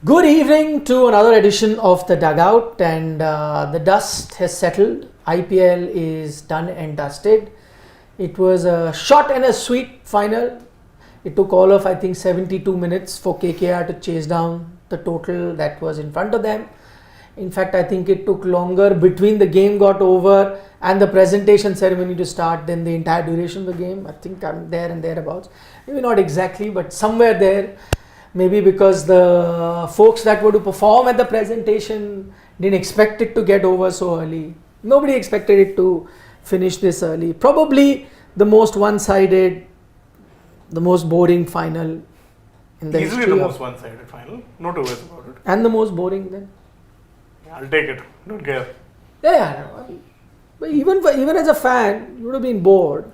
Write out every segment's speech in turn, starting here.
Good evening to another edition of the Dugout, and the dust has settled. IPL is done and dusted. It was a short and a sweet final. It took all of, I think, 72 minutes for KKR to chase down the total that was in front of them. In fact, I think it took longer between the game got over and the presentation ceremony to start than the entire duration of the game. I think I'm there and thereabouts. Maybe not exactly, but somewhere there. Maybe because the folks that were to perform at the presentation didn't expect it to get over so early. Nobody expected it to finish this early. Probably the most one-sided, the most boring final in the Easily history the of, most one-sided final. No two ways about it. and the most boring then. I'll take it. Don't care. Yeah, but even as a fan, you would have been bored.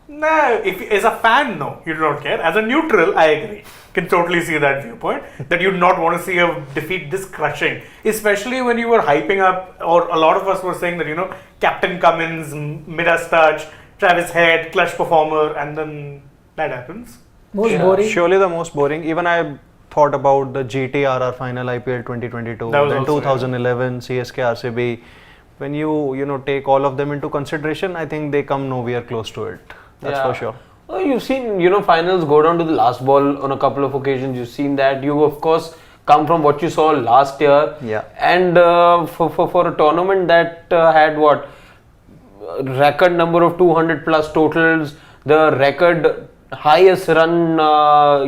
Nah, if as a fan, no, you do not care. As a neutral, I agree. Can totally see that viewpoint that you'd not want to see a defeat this crushing, especially when you were hyping up, or a lot of us were saying that Captain Cummins, Midas touch, Travis Head, clutch performer, and then that happens. Most boring. Surely the most boring. Even I thought about the GTRR final IPL 2022, That was then also, 2011 CSK RCB. When you take all of them into consideration, I think they come nowhere close to it. That's for sure. Well, you've seen, finals go down to the last ball on a couple of occasions. You've seen that. You, of course, come from what you saw last year. Yeah. And for a tournament that had record number of 200 plus totals, the record highest run,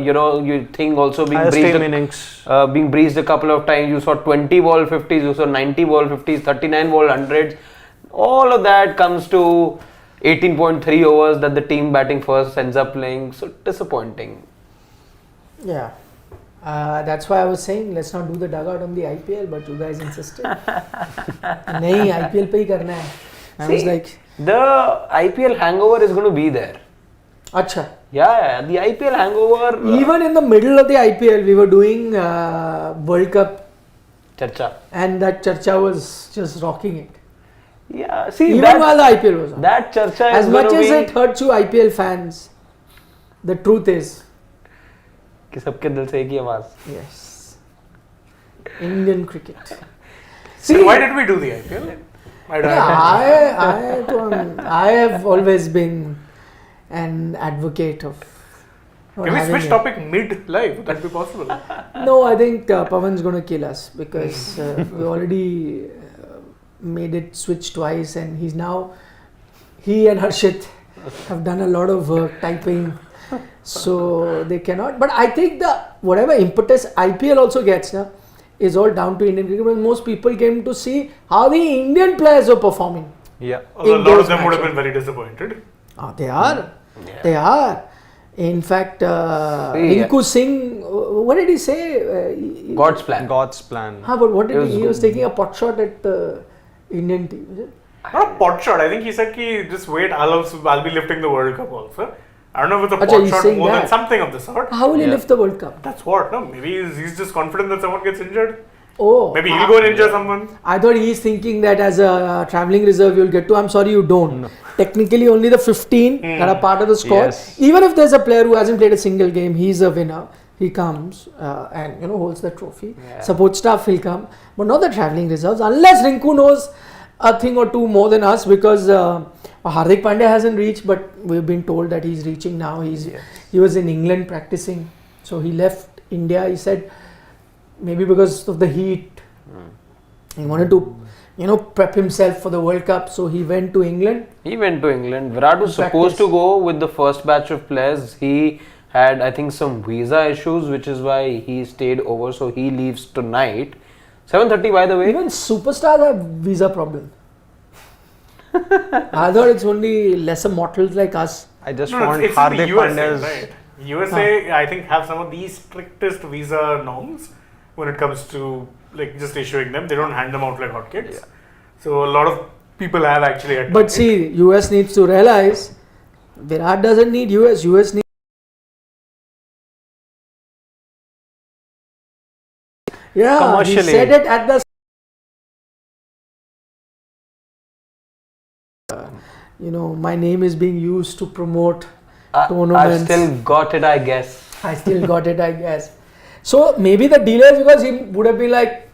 you think also being Highest breezed. team innings. Being breezed a couple of times. You saw 20 ball 50s, you saw 90 ball 50s, 39 ball 100s. All of that comes to 18.3 overs that the team batting first ends up playing. So disappointing. Yeah. That's why I was saying let's not do the dugout on the IPL, but you guys insisted. Nahi, IPL pe hi karna hai. I was like, the IPL hangover is going to be there. Acha. Yeah, the IPL hangover. Even in the middle of the IPL, we were doing World Cup, Charcha. and that Charcha was just rocking it. Yeah, see, Even that, while the IPL was on. that Charcha As is much gonna as be it hurts you IPL fans, the truth is, कि सबके दिल से एक ही आवाज. yes, Indian cricket. So why did we do the IPL? I have always been an advocate of. not Can we having switch it. topic mid-live? Would that be possible? No, I think Pawan's going to kill us because we already made it switch twice, and he and Harshit have done a lot of work typing, so they cannot. But I think whatever impetus IPL also gets now is all down to Indian cricket, because most people came to see how the Indian players are performing. Yeah. Although a In lot of those them would have matches. been very disappointed. They are. They are. In fact, Rinku Singh, what did he say? God's plan. God's plan. But what did he? He was good. taking a pot shot at the Indian team. Is it? Not a pot shot. I think he said, just wait, I'll be lifting the World Cup also. I don't know if it's a Achha, pot he's shot saying more than that. something of the sort. How will he Yeah. lift the World Cup? That's what, no? Maybe he's just confident that someone gets injured. Oh, Maybe he'll go and injure someone. I thought he's thinking that as a travelling reserve you'll get to. I'm sorry, you don't. No. Technically, only the 15 that are part of the squad. Yes. Even if there's a player who hasn't played a single game, he's a winner. He comes and holds the trophy. Yeah. Support staff will come, but not the travelling reserves unless Rinku knows a thing or two more than us, because Hardik Pandya hasn't reached, but we've been told that he's reaching now. He was in England practicing, so he left India. He said maybe because of the heat, he wanted to prep himself for the World Cup, so he went to England. He went to England. Virat was supposed to go with the first batch of players. He had, I think, some visa issues, which is why he stayed over. So he leaves tonight. 7:30, by the way. Even superstars have visa problem. I thought it's only lesser mortals like us. I just No, want it's in the Hardik USA, Pandya's. right? USA, I think, have some of the strictest visa norms when it comes to just issuing them. They don't hand them out like hotcakes. Yeah. So a lot of people have actually had to But wait. see, US needs to realize Virat doesn't need US. US needs. Yeah, he Commercially. said it at the. My name is being used to promote I've tournaments. still got it, I guess. I still got it, I guess. So maybe the delay is because he would have been like,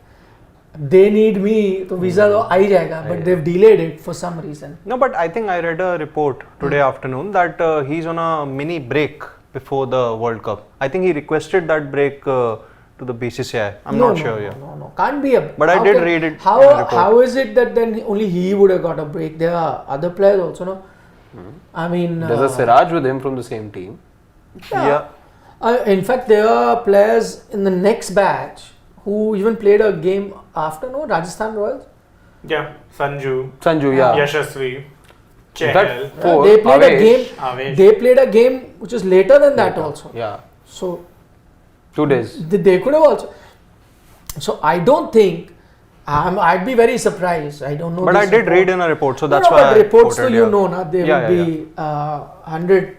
they need me, so visa to aa hi jayega, but they've delayed it for some reason. No, but I think I read a report today afternoon that he's on a mini break before the World Cup. I think he requested that break to the BCCI. I'm not sure. No, can't be a. But I did read it in a How report. how is it that then only he would have got a break? There are other players also, no. I mean, There's a Siraj with him from the same team. Yeah. In fact, there are players in the next batch who even played a game after, no, Rajasthan Royals. Yeah, Sanju, Yeah. Yashasvi, In Chahal. fact, four. They played a Avesh. game. Avesh. They played a game which was later than that also. Yeah. So 2 days. they could have also. So I don't think. I'd be very surprised. I don't know. But I this did report. read in a report, so that's no, why but I reports quoted, still, you know, na, there Yeah, will yeah, be 100,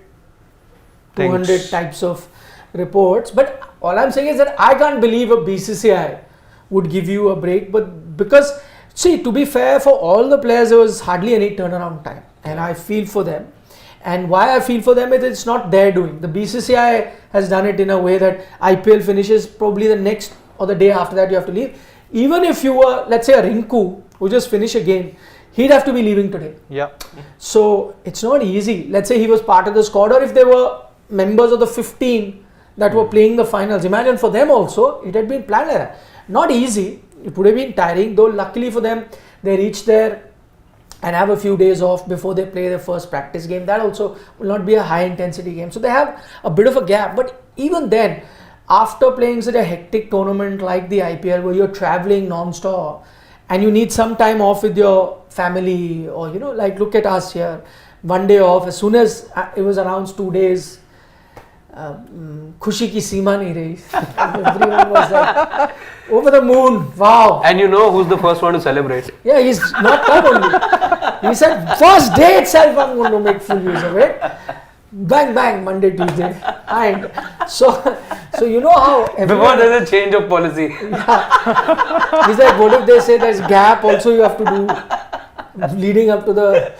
200 Things. types of reports. But all I'm saying is that I can't believe a BCCI would give you a break. But because, see, to be fair, for all the players, there was hardly any turnaround time. And I feel for them. And why I feel for them is it's not their doing. The BCCI has done it in a way that IPL finishes probably the next or the day after that you have to leave. Even if you were, let's say, a Rinku who just finished a game, he'd have to be leaving today. Yeah. So it's not easy. Let's say he was part of the squad, or if they were members of the 15 that were playing the finals. Imagine for them also, it had been planned like that. Not easy. It would have been tiring, though luckily for them, they reached there and have a few days off before they play their first practice game. That also will not be a high intensity game. So they have a bit of a gap. But even then, after playing such a hectic tournament like the IPL where you're traveling non-stop and you need some time off with your family, or like look at us here, 1 day off. As soon as it was announced 2 days, khushi ki seema nahi rahi. Everyone was like over the moon. Wow. And you know who's the first one to celebrate? Yeah, he's not that only. He said, first day itself I'm going to make full use of it. Bang, bang, Monday, Tuesday. And so you know how Before everyone, there's a change of policy. he's like, what if they say there's gap also you have to do leading up to the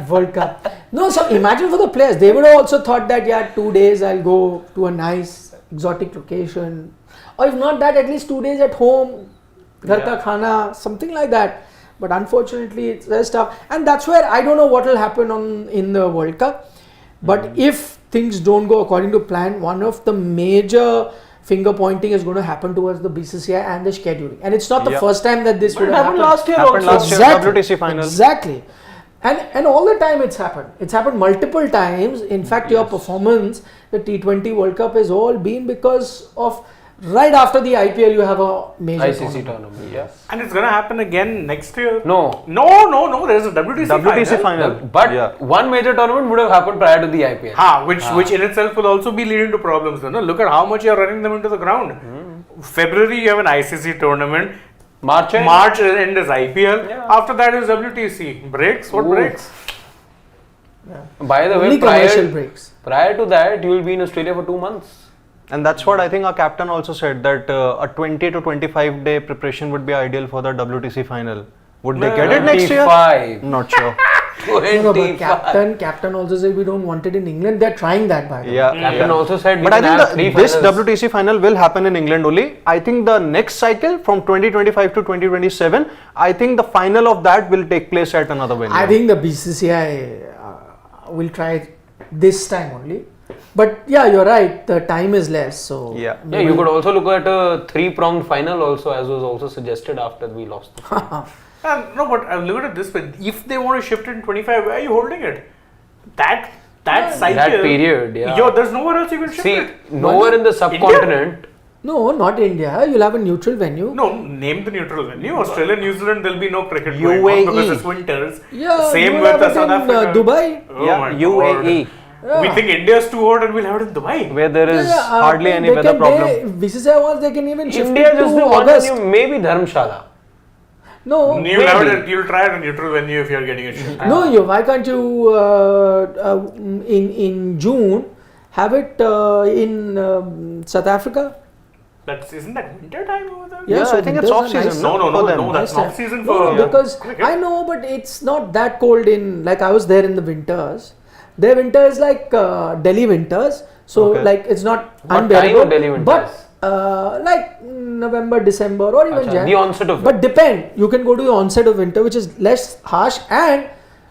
World Cup. No, so imagine for the players, they would have also thought that, yeah, 2 days I'll go to a nice exotic location. Or if not that, at least 2 days at home, ghar ka khana, something like that. But unfortunately, it's very tough. And that's where I don't know what will happen in the World Cup. But if things don't go according to plan, one of the major finger pointing is going to happen towards the BCCI and the scheduling. And it's not the first time that this would have happened. last year Happened also. last year, WTC final. Exactly. And all the time it's happened. It's happened multiple times. In fact, your performance, the T20 World Cup has all been because of right after the IPL you have a major ICC tournament. Yeah. And it's gonna happen again next year. No. There's a WTC, WTC final. But one major tournament would have happened prior to the IPL. Which in itself will also be leading to problems. No? Look at how much you're running them into the ground. February you have an ICC tournament. March end. March end is IPL. Yeah. After that is WTC. Breaks? What breaks? By the only way, commercial breaks. prior to that, you will be in Australia for 2 months. And that's what I think our captain also said, that a 20 to 25 day preparation would be ideal for the WTC final. Would they get it next year? 25. Not sure. No, but 25. captain also said we don't want it in England. They're trying that by the way. Yeah. Captain also said we But I can have think 3 this finals. WTC final will happen in England only. I think the next cycle from 2025 to 2027, I think the final of that will take place at another venue. I think the BCCI will try it this time only. But yeah, you're right. The time is less. So Yeah. Yeah, you could also look at a 3-pronged final also, as was also suggested after we lost the final. No, but look at it this way. If they want to shift it in 25, where are you holding it? That cycle. That period, yeah. Yo, there's nowhere else you can shift See, it. nowhere in the subcontinent. No, not India. You'll have a neutral venue. No, name the neutral venue. Australia, New Zealand, there'll be no cricket going UAE. on because it's winters. Yeah, Same you with have it South in, Africa. Dubai. Oh Yeah, my UAE. God. Yeah. We think India's too hot and we'll have it in Dubai. Where there is hardly any they weather can- problem. They, BCCI wants they can even shift India it just to the one August. venue, maybe Dharamshala. No, You'll have it. You'll try it in neutral venue if you're getting it shifted. no, why can't you in June have it in South Africa? Isn't that winter time over there? Yeah, so I think it's winters are off season. nice. for them. That's Nice off time. season No, for because cricket. I know, but it's not that cold in, like I was there in the winters. Their winter is like Delhi winters, so Okay. like it's not What unbearable. time of Delhi winters? But like November, December, or even Jan. The onset of But depend. You can go to the onset of winter, which is less harsh, and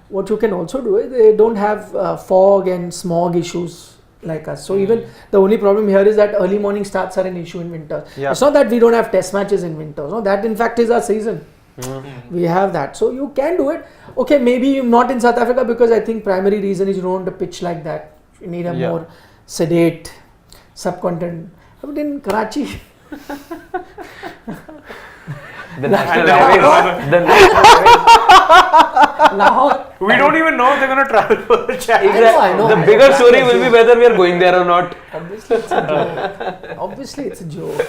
what you can also do is they don't have fog and smog issues like us. So even the only problem here is that early morning starts are an issue in winter. Yeah. It's not that we don't have test matches in winter. No, that in fact is our season. We have that, so you can do it. Okay, maybe not in South Africa because I think primary reason is you don't want to pitch like that. You need a more sedate subcontinent. But in Karachi, the national highways. The national highways. Lahore. We don't even know if they're going to travel for the Champions. I know. The bigger story will be whether we are going there or not. Obviously, it's a joke. Obviously, it's a joke.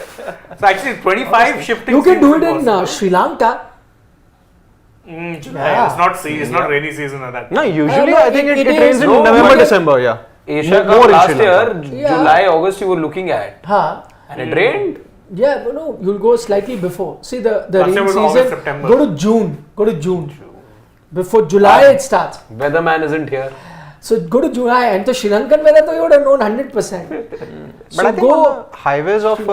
So actually, 25 shifting. You can do seems it in impossible. Sri Lanka. July. Yeah. It's not rainy season at that. No, usually no, I think it it is. rains in No, November, but it- December, yeah. Asia More Cup in last Sri year, Lanka. Yeah. July, August, you were looking at, Huh? and it rained. Yeah, but no, you'll go slightly before. See the Last rain year was season. August, September. Go to June. Go to June. Before July it starts. Weatherman isn't here. So go to July and the Sri Lankan weather, you would have known 100%. But I think on the highways of,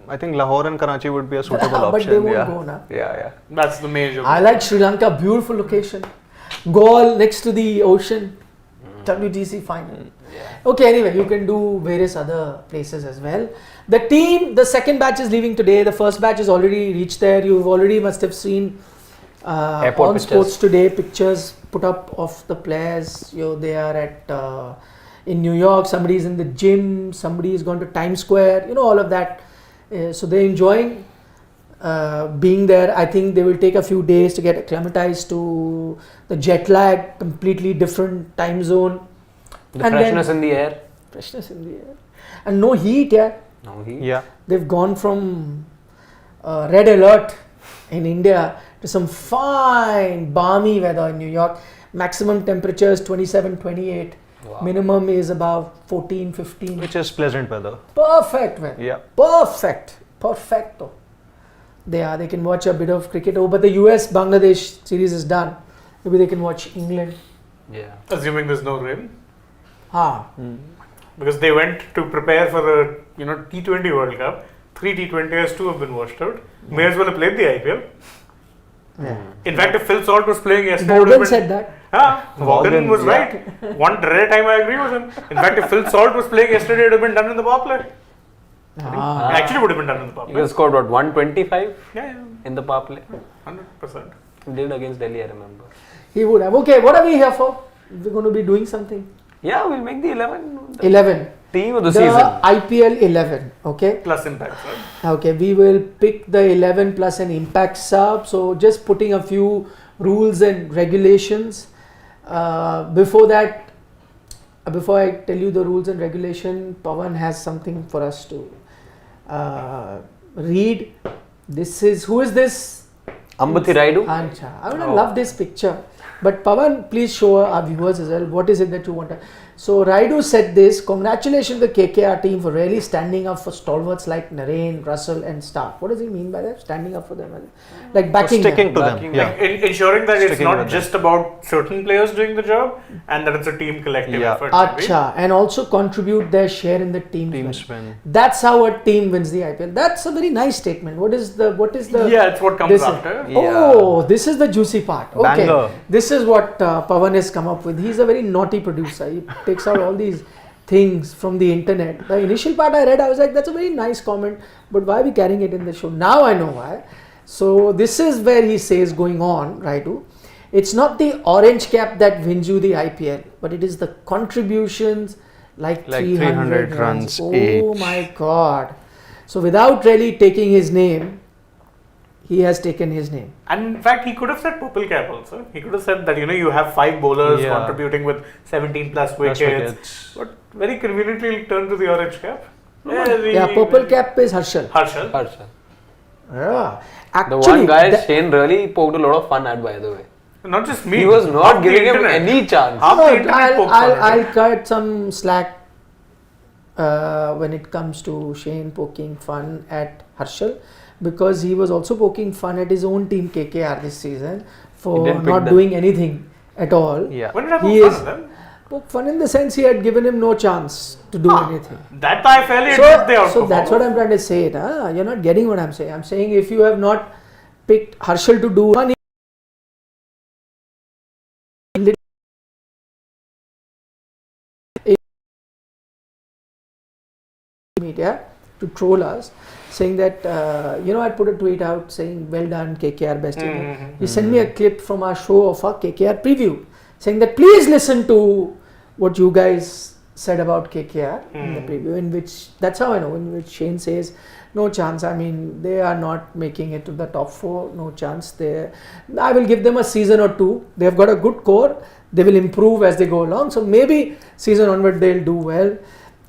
I think Lahore and Karachi would be a suitable but option. they won't yeah. go now. Yeah. That's the major. I like Sri Lanka, beautiful location. Gaul next to the ocean. WTC final. Okay, anyway, you can do various other places as well. The team, the second batch is leaving today. The first batch is already reached there. You've already must have seen Airport on pictures. Sports Today pictures put up of the players. They are at in New York. Somebody is in the gym. Somebody is gone to Times Square. All of that. So they're enjoying being there. I think they will take a few days to get acclimatized to the jet lag, completely different time zone. The And freshness then- in the air. Freshness in the air. And no heat, yeah. No heat. Yeah. They've gone from red alert in India to some fine balmy weather in New York. Maximum temperature is 27, 28. Wow. Minimum is about 14, 15. Which is pleasant weather. Perfect weather. Yeah. Perfect. Perfecto. They can watch a bit of cricket. Oh, but the US Bangladesh series is done. Maybe they can watch England. Yeah. Assuming there's no rain. Because they went to prepare for the T20 World Cup. 3 T20s, 2 have been washed out. May as well have played the IPL. Yeah. In fact, if Phil Salt was playing yesterday, it would have Vaughan been- said that. Vaughan Vaughan, was yeah. right. One rare time I agree with him. In fact, if Phil Salt was playing yesterday, it would have been done in the power play. Actually, would have been done in the power You play. guys scored what, 125 Yeah, in the power play? 100%. He did against Delhi, I remember. He would have. Okay, what are we here for? We're going to be doing something. Yeah, we'll make the 11. The 11. team of the The season. IPL 11. Okay. Plus impact, right? Okay, we will pick the 11 plus an impact sub. So just putting a few rules and regulations. Before that, before I tell you the rules and regulation, Pawan has something for us to read. Who is this? Ambati Rayudu. Ancha. I would have loved this picture. But Pawan, please show our viewers as well. What is it that you want to... So Rayudu said this: congratulations to the KKR team for really standing up for stalwarts like Narain, Russell and Stark. What does he mean by that? Standing up for them? Like backing Sticking them. to them. Backing Yeah. Like ensuring that it's Sticking not with them. just about certain players doing the job and that it's a team collective Yeah. effort. maybe. Acha, and also contribute their share in the team. Teams win. That's how a team wins the IPL. That's a very nice statement. What is the Yeah, it's what comes this is- after. Oh, this is the juicy part. Okay, Banger. this is what Pawan has come up with. He's a very naughty producer. He takes out all these things from the internet. The initial part I read, I was like, that's a very nice comment, but why are we carrying it in the show? Now I know why. So this is where he says going on, Rayudu. It's not the orange cap that wins you the IPL, but it is the contributions like 300 runs. Oh each. my God. So without really taking his name, he has taken his name. And in fact, he could have said purple cap also. He could have said that you have 5 bowlers Yeah. contributing with 17 plus Plus wickets. wickets. But very conveniently turned to the orange cap. Yeah, purple cap is Harshal. Harshal. Harsha. Yeah. The Actually, one guy that- Shane really poked a lot of fun at, by the way. Not just me. He was not half the giving him internet. any chance. Half the No, internet poked fun at I'll him. cut some slack when it comes to Shane poking fun at Harshal, because he was also poking fun at his own team KKR this season He for didn't pick not them. doing anything at all. Yeah. When did I He poke is- fun at them? Fun in the sense he had given him no chance to do anything. That I fairly admit they outperformed. So that's what I'm trying to say. You're not getting what I'm saying. I'm saying if you have not picked Harshal to do one media to troll us, saying that I put a tweet out saying well done KKR best team. He sent me a clip from our show of our KKR preview saying that please listen to what you guys said about KKR in the preview, in which that's how I know, in which Shane says no chance. I mean, they are not making it to the top 4, no chance. I will give them a season or 2. They've got a good core. They will improve as they go along. So maybe season onward they'll do well.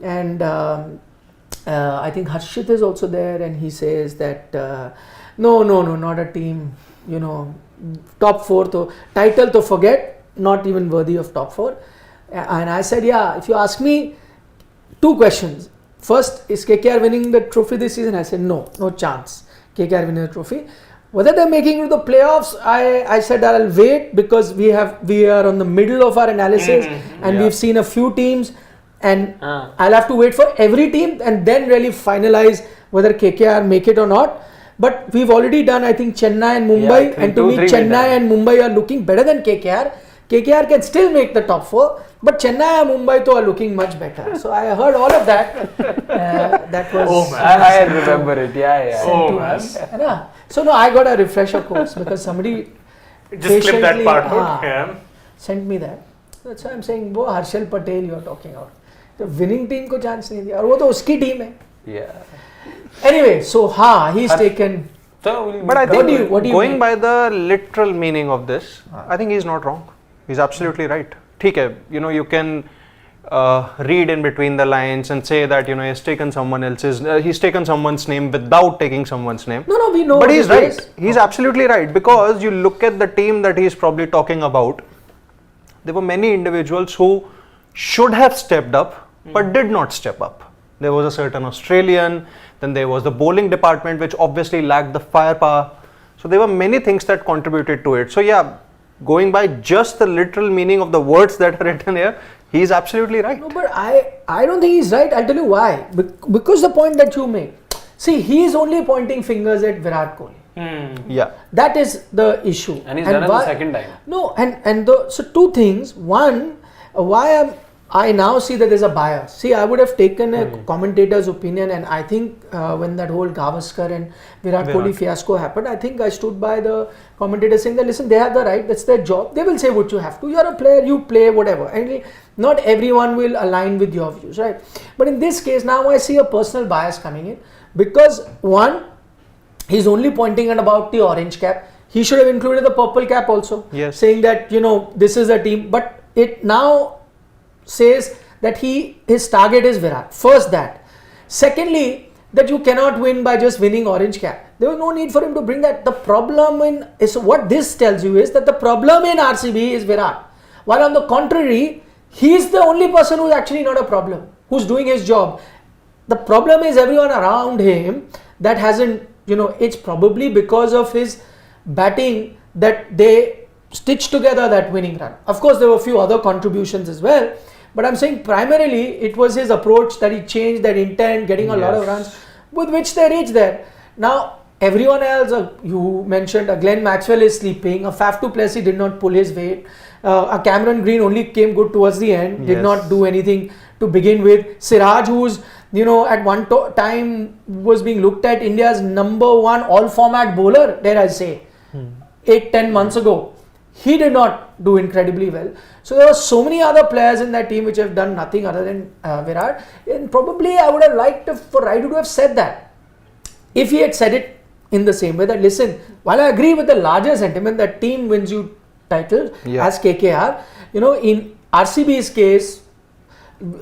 And I think Harshit is also there, and he says that no, not a team. Top 4 to title to forget, not even worthy of top 4. And I said, if you ask me 2 questions. First, is KKR winning the trophy this season? I said no chance. KKR winning the trophy. Whether they're making it to the playoffs, I said I'll wait because we are on the middle of our analysis and we've seen a few teams, and I'll have to wait for every team and then really finalize whether KKR make it or not. But we've already done, I think, Chennai and Mumbai, and to me Chennai and Mumbai are looking better than KKR. KKR can still make the top 4, but Chennai and Mumbai are looking much better. So I heard all of that. That was I remember it. Sent to us. So no, I got a refresher course because somebody just clip that part out. Sent me that. That's why I'm saying, वो Harshal Patel you are talking about. The winning team को chance नहीं दिया और वो तो उसकी team है. Yeah. Anyway, so he's taken. But I think going by the literal meaning of this, I think he's not wrong. He's absolutely right. ठीक है, you can read in between the lines and say that he's taken someone's name without taking someone's name. No, we know. But he's right. He's absolutely right, because you look at the team that he's probably talking about. There were many individuals who should have stepped up but did not step up. There was a certain Australian, then there was the bowling department which obviously lacked the firepower. So there were many things that contributed to it. So going by just the literal meaning of the words that are written here, he's absolutely right. No, but I don't think he's right. I'll tell you why. Because the point that you make. See, he is only pointing fingers at Virat Kohli. Yeah. That is the issue. And he's done it the second time. No, so 2 things. One, why I now see that there's a bias. See, I would have taken a commentator's opinion, and I think when that whole Gavaskar and Virat Kohli fiasco happened, I think I stood by the commentator saying that, listen, they have the right, that's their job. They will say what you have to. You're a player, you play, whatever. And not everyone will align with your views, right? But in this case, now I see a personal bias coming in, because one, he's only pointing at about the orange cap. He should have included the purple cap also, saying that, this is a team. But it now says that his target is Virat. First that. Secondly, that you cannot win by just winning orange cap. There was no need for him to bring that. The problem what this tells you is that the problem in RCB is Virat. While on the contrary, he is the only person who's actually not a problem, who's doing his job. The problem is everyone around him that hasn't, it's probably because of his batting that they stitched together that winning run. Of course, there were a few other contributions as well. But I'm saying primarily it was his approach that he changed, that intent, getting a lot of runs with which they reached there. Now, everyone else, you mentioned Glenn Maxwell is sleeping, a Faf du Plessis did not pull his weight, a Cameron Green only came good towards the end, did not do anything to begin with. Siraj, who's, at one time was being looked at India's number 1 all-format bowler, dare I say, 8-10 months ago. He did not do incredibly well. So there were so many other players in that team which have done nothing other than Virat. And probably I would have liked for Rayudu to have said that. If he had said it in the same way that, listen, while I agree with the larger sentiment that team wins you titles as KKR, in RCB's case,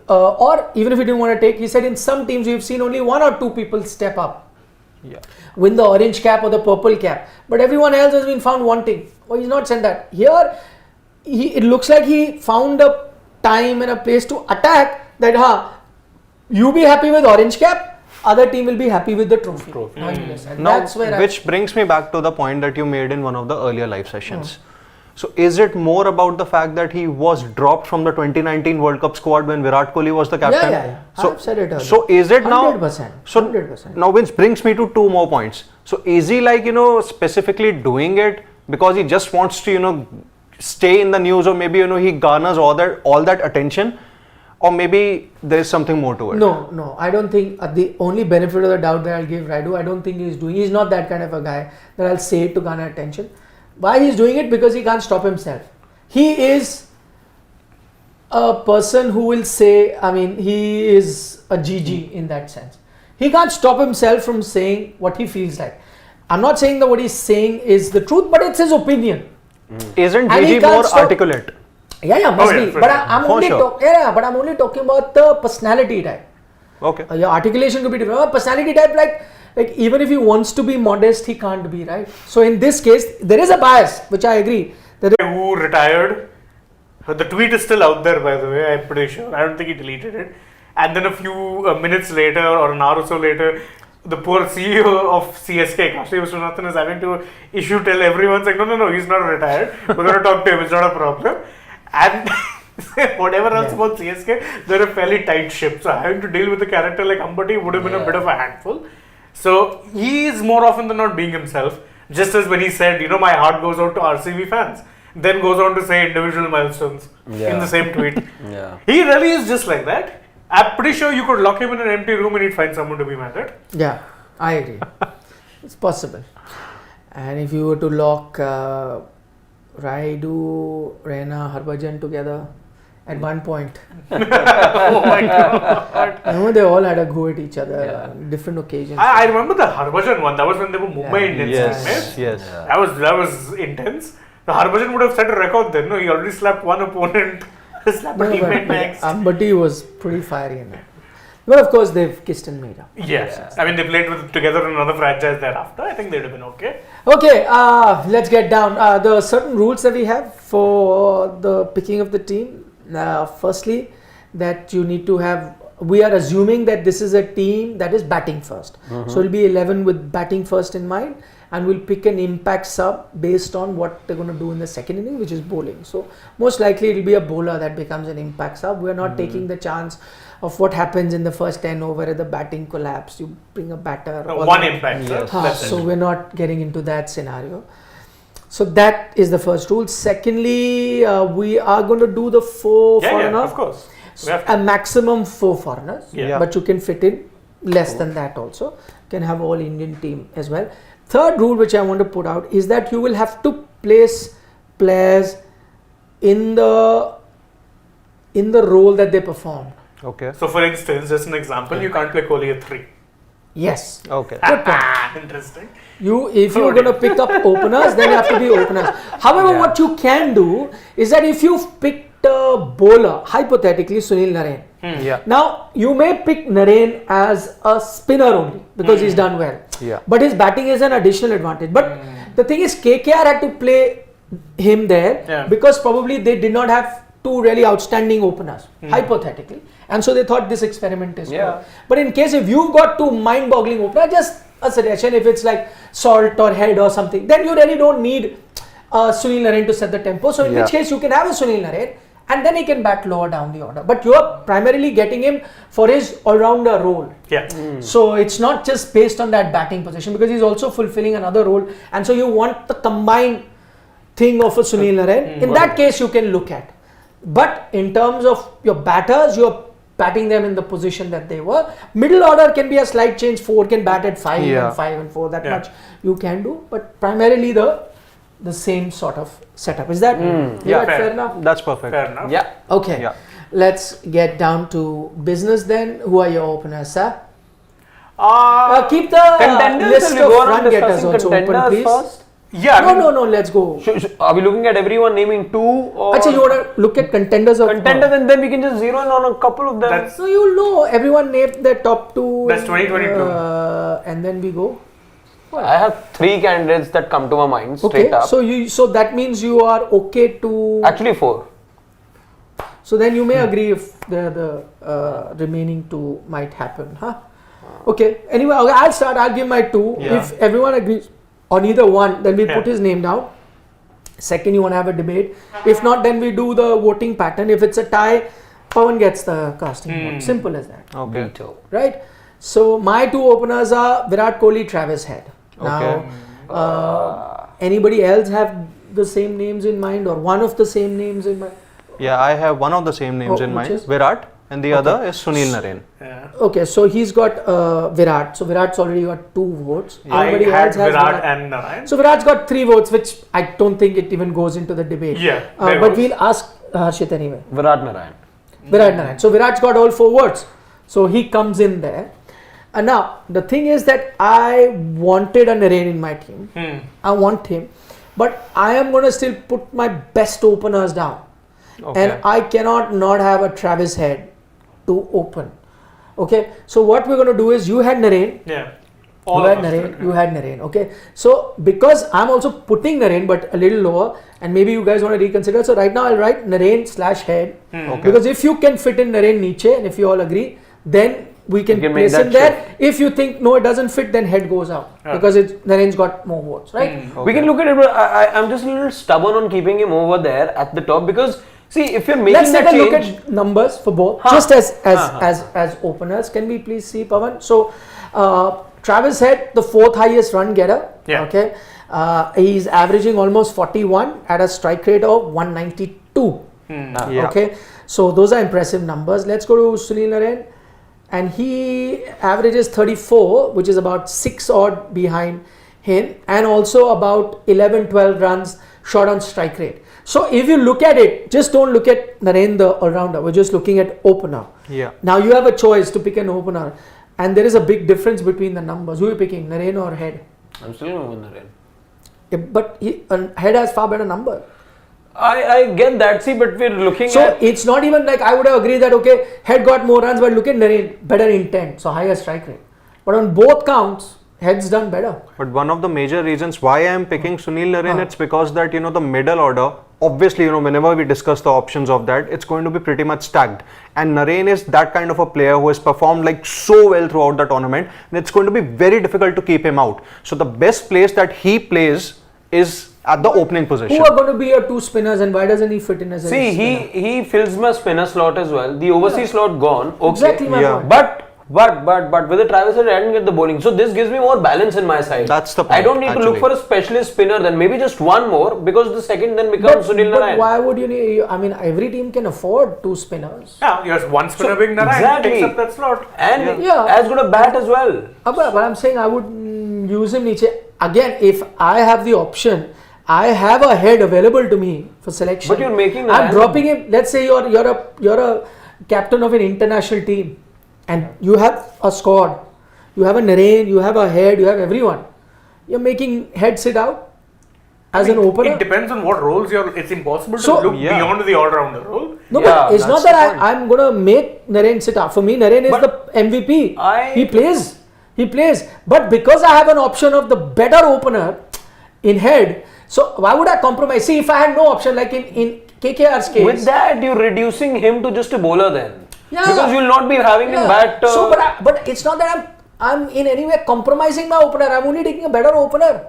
or even if he didn't want to take, he said in some teams we've seen only 1 or 2 people step up. Win the orange cap or the purple cap, but everyone else has been found wanting. Well, he's not said that. Here, it looks like he found a time and a place to attack that, you be happy with orange cap, other team will be happy with the trophy. Now, that's where which brings me back to the point that you made in one of the earlier live sessions. So is it more about the fact that he was dropped from the 2019 World Cup squad when Virat Kohli was the captain? Yeah. So, I've said it earlier. So is it now? 100%. So 100%. now, which brings me to two more points. So is he like, specifically doing it because he just wants to, stay in the news, or maybe, he garners all that attention, or maybe there is something more to it? No, I don't think the only benefit of the doubt that I'll give Rayudu, I don't think he's not that kind of a guy that I'll say it to garner attention. Why he's doing it? Because he can't stop himself. He is a person who will say, he is a GG in that sense. He can't stop himself from saying what he feels like. I'm not saying that what he's saying is the truth, but it's his opinion. Isn't And he GG can't more stop- articulate? Yeah, must be. for But sure. I'm For only sure. but I'm only talking about the personality type. Okay. Your articulation could be different. Personality type, like even if he wants to be modest, he can't be, right? So in this case, there is a bias, which I agree. Who retired? The tweet is still out there, by the way. I'm pretty sure. I don't think he deleted it. And then a few minutes later, or an hour or so later, the poor CEO of CSK, Kashi Vishwanathan, is having to tell everyone saying, no, he's not retired. We're going to talk to him. It's not a problem. And whatever else about CSK, they're a fairly tight ship. So having to deal with a character like Ambati would have been a bit of a handful. So he is more often than not being himself. Just as when he said, my heart goes out to RCB fans. Then goes on to say individual milestones in the same tweet. He really is just like that. I'm pretty sure you could lock him in an empty room and he'd find someone to be mad at. Yeah, I agree. It's possible. And if you were to lock Rayudu, Raina, Harbhajan together at one point, Oh my god. they all had a go at each other on different occasions. I remember the Harbhajan one. That was when they were Mumbai Indians. Yes. Right? That was intense. The Harbhajan would have set a record then. No, he already slapped one opponent, slapped a teammate next. Ambati was pretty fiery in that. But of course, they've kissed and made up. Yes. I mean, they played together in another franchise thereafter. I think they'd have been okay. Okay, let's get down. The certain rules that we have for the picking of the team. Firstly, that you need to have. We are assuming that this is a team that is batting first. So it'll be 11 with batting first in mind, and we'll pick an impact sub based on what they're going to do in the second inning, which is bowling. So most likely it'll be a bowler that becomes an impact sub. We're not taking the chance of what happens in the first 10 over at the batting collapse. You bring a batter. One impact. Yes. That's So it. we're not getting into that scenario. So that is the first rule. Secondly, we are going to do the four foreigners. Of course. We have to. A maximum 4 foreigners, Yeah. but you can fit in less than that also. You can have all Indian team as well. Third rule which I want to put out is that you will have to place players in the role that they perform. Okay. So, for instance, just an example, you can't play Kohli at 3. Yes. Okay. Good point. Interesting. If you're going to pick up openers, then you have to be openers. However, what you can do is that if you've picked a bowler, hypothetically Sunil Narine. Yeah. Now, you may pick Narine as a spinner only because he's done well. Yeah. But his batting is an additional advantage. But the thing is, KKR had to play him there because probably they did not have two really outstanding openers, hypothetically. And so they thought this experiment is good. But in case if you've got two mind-boggling openers, just a suggestion, if it's like Salt or Head or something, then you really don't need Sunil Narine to set the tempo. So in which case you can have a Sunil Narine and then he can bat lower down the order. But you're primarily getting him for his all-rounder role. Yeah. So it's not just based on that batting position because he's also fulfilling another role. And so you want the combined thing of a Sunil Narine. In that case, you can look at. But in terms of your batters, you're batting them in the position that they were. Middle order can be a slight change. 4 can bat at 5 and 5 and 4. That much you can do. But primarily the same sort of setup. Is that fair enough? That's perfect. Fair enough. Yeah. Okay. Yeah. Let's get down to business then. Who are your openers, sir? Keep the Contenders, list will we of go on run getters discussing also open, contenders please. first? Yeah. I mean, No, let's go. Are we looking at everyone naming 2 or Actually, you want to look at contenders of contenders and then we can just zero in on a couple of them? That's- So you know everyone named their top 2. That's 2022. And then we go. I have 3 candidates that come to my mind straight Okay. up. So that means you are okay to. Actually 4. So then you may agree if the remaining 2 might happen, huh? Okay. Anyway, I'll start. I'll give my 2. Yeah. If everyone agrees on either one, then we Yeah. put his name down. Second, you want to have a debate. If not, then we do the voting pattern. If it's a tie, Pawan gets the casting vote. Simple as that. Okay. Veto. Right? So my two openers are Virat Kohli, Travis Head. Okay. Now, anybody else have the same names in mind or one of the same names in mind? Yeah, I have one of the same names in which mind, is? Virat, and the other is Sunil Narine. Yeah. Okay, so he's got Virat. So Virat's already got 2 votes. I Everybody had else has Virat and Narayan. So Virat's got 3 votes, which I don't think it even goes into the debate. Yeah, But there goes. we'll ask Harshit anyway. Virat Narayan. Virat Narayan. So Virat's got all 4 votes. So he comes in there. And now, the thing is that I wanted a Narayan in my team. I want him. But I am going to still put my best openers down. Okay. And I cannot not have a Travis Head to open. Okay. So what we're going to do is you had Narayan. Yeah. You had Narayan, you had Narayan, okay. So because I'm also putting Narayan but a little lower, and maybe you guys want to reconsider. So right now I'll write Narayan/Head Okay. because if you can fit in Narayan niche, and if you all agree, then we can You can make place him that there. If you think no, it doesn't fit, then Head goes out because Narayan's got more votes, right? We can look at it, but I'm just a little stubborn on keeping him over there at the top because see, if you're making Let's that take a look change, at numbers for both, just as openers. Can we please see, Pawan? So Travis Head, the 4th highest run getter. Yeah. Okay, he's averaging almost 41 at a strike rate of 192. Yeah. Okay, so those are impressive numbers. Let's go to Sunil Narayan, and he averages 34, which is about 6 odd behind him, and also about 11-12 runs short on strike rate. So if you look at it, just don't look at Narayan the all-rounder. We're just looking at opener. Yeah. Now you have a choice to pick an opener, and there is a big difference between the numbers. Who are you picking, Narayan or Head? I'm still going with Narayan. Yeah, but Head has far better number. I get that, see, but we're looking So at. it's not even like I would have agreed that okay, Head got more runs, but look at Narayan, better intent, so higher strike rate. But on both counts, Head's done better. But one of the major reasons why I am picking Sunil Narine, it's because that, the middle order, obviously, whenever we discuss the options of that, it's going to be pretty much stacked. And Narine is that kind of a player who has performed like so well throughout the tournament, and it's going to be very difficult to keep him out. So the best place that he plays is at the opening position. Who are going to be your 2 spinners, and why doesn't he fit in as a See, spinner? he fills my spinner slot as well. The overseas slot gone. Okay. Exactly my Yeah. point. But with the Travis Head, I didn't get the bowling. So this gives me more balance in my side. That's the I point, don't need to look actually. for a specialist spinner then. Maybe just one more because the second then becomes Sunil But Narayan. why would you need? I mean, every team can afford 2 spinners. Yeah, you have one spinner being Narayan. exactly. Takes up that slot. And Yeah. as good a bat as well. But I'm saying I would use him niche. Again, if I have the option, I have a Head available to me for selection. But you're making I'm Narayan- dropping him. Let's say you're a captain of an international team, and you have a squad. You have a Narayan, you have a Head, you have everyone. You're making Head sit out as an opener. It depends on what roles you're. It's impossible to So- look Yeah. beyond the all-rounder role. No, Yeah, but it's not that's that the point. I'm going to make Narayan sit out. For me, Narayan is But the MVP. I- He plays. But because I have an option of the better opener in Head, so why would I compromise? See, if I had no option, like in KKR's case. With that, you're reducing him to just a bowler then. Yeah. Because you'll not be having him bat. So, but it's not that I'm in any way compromising my opener. I'm only taking a better opener.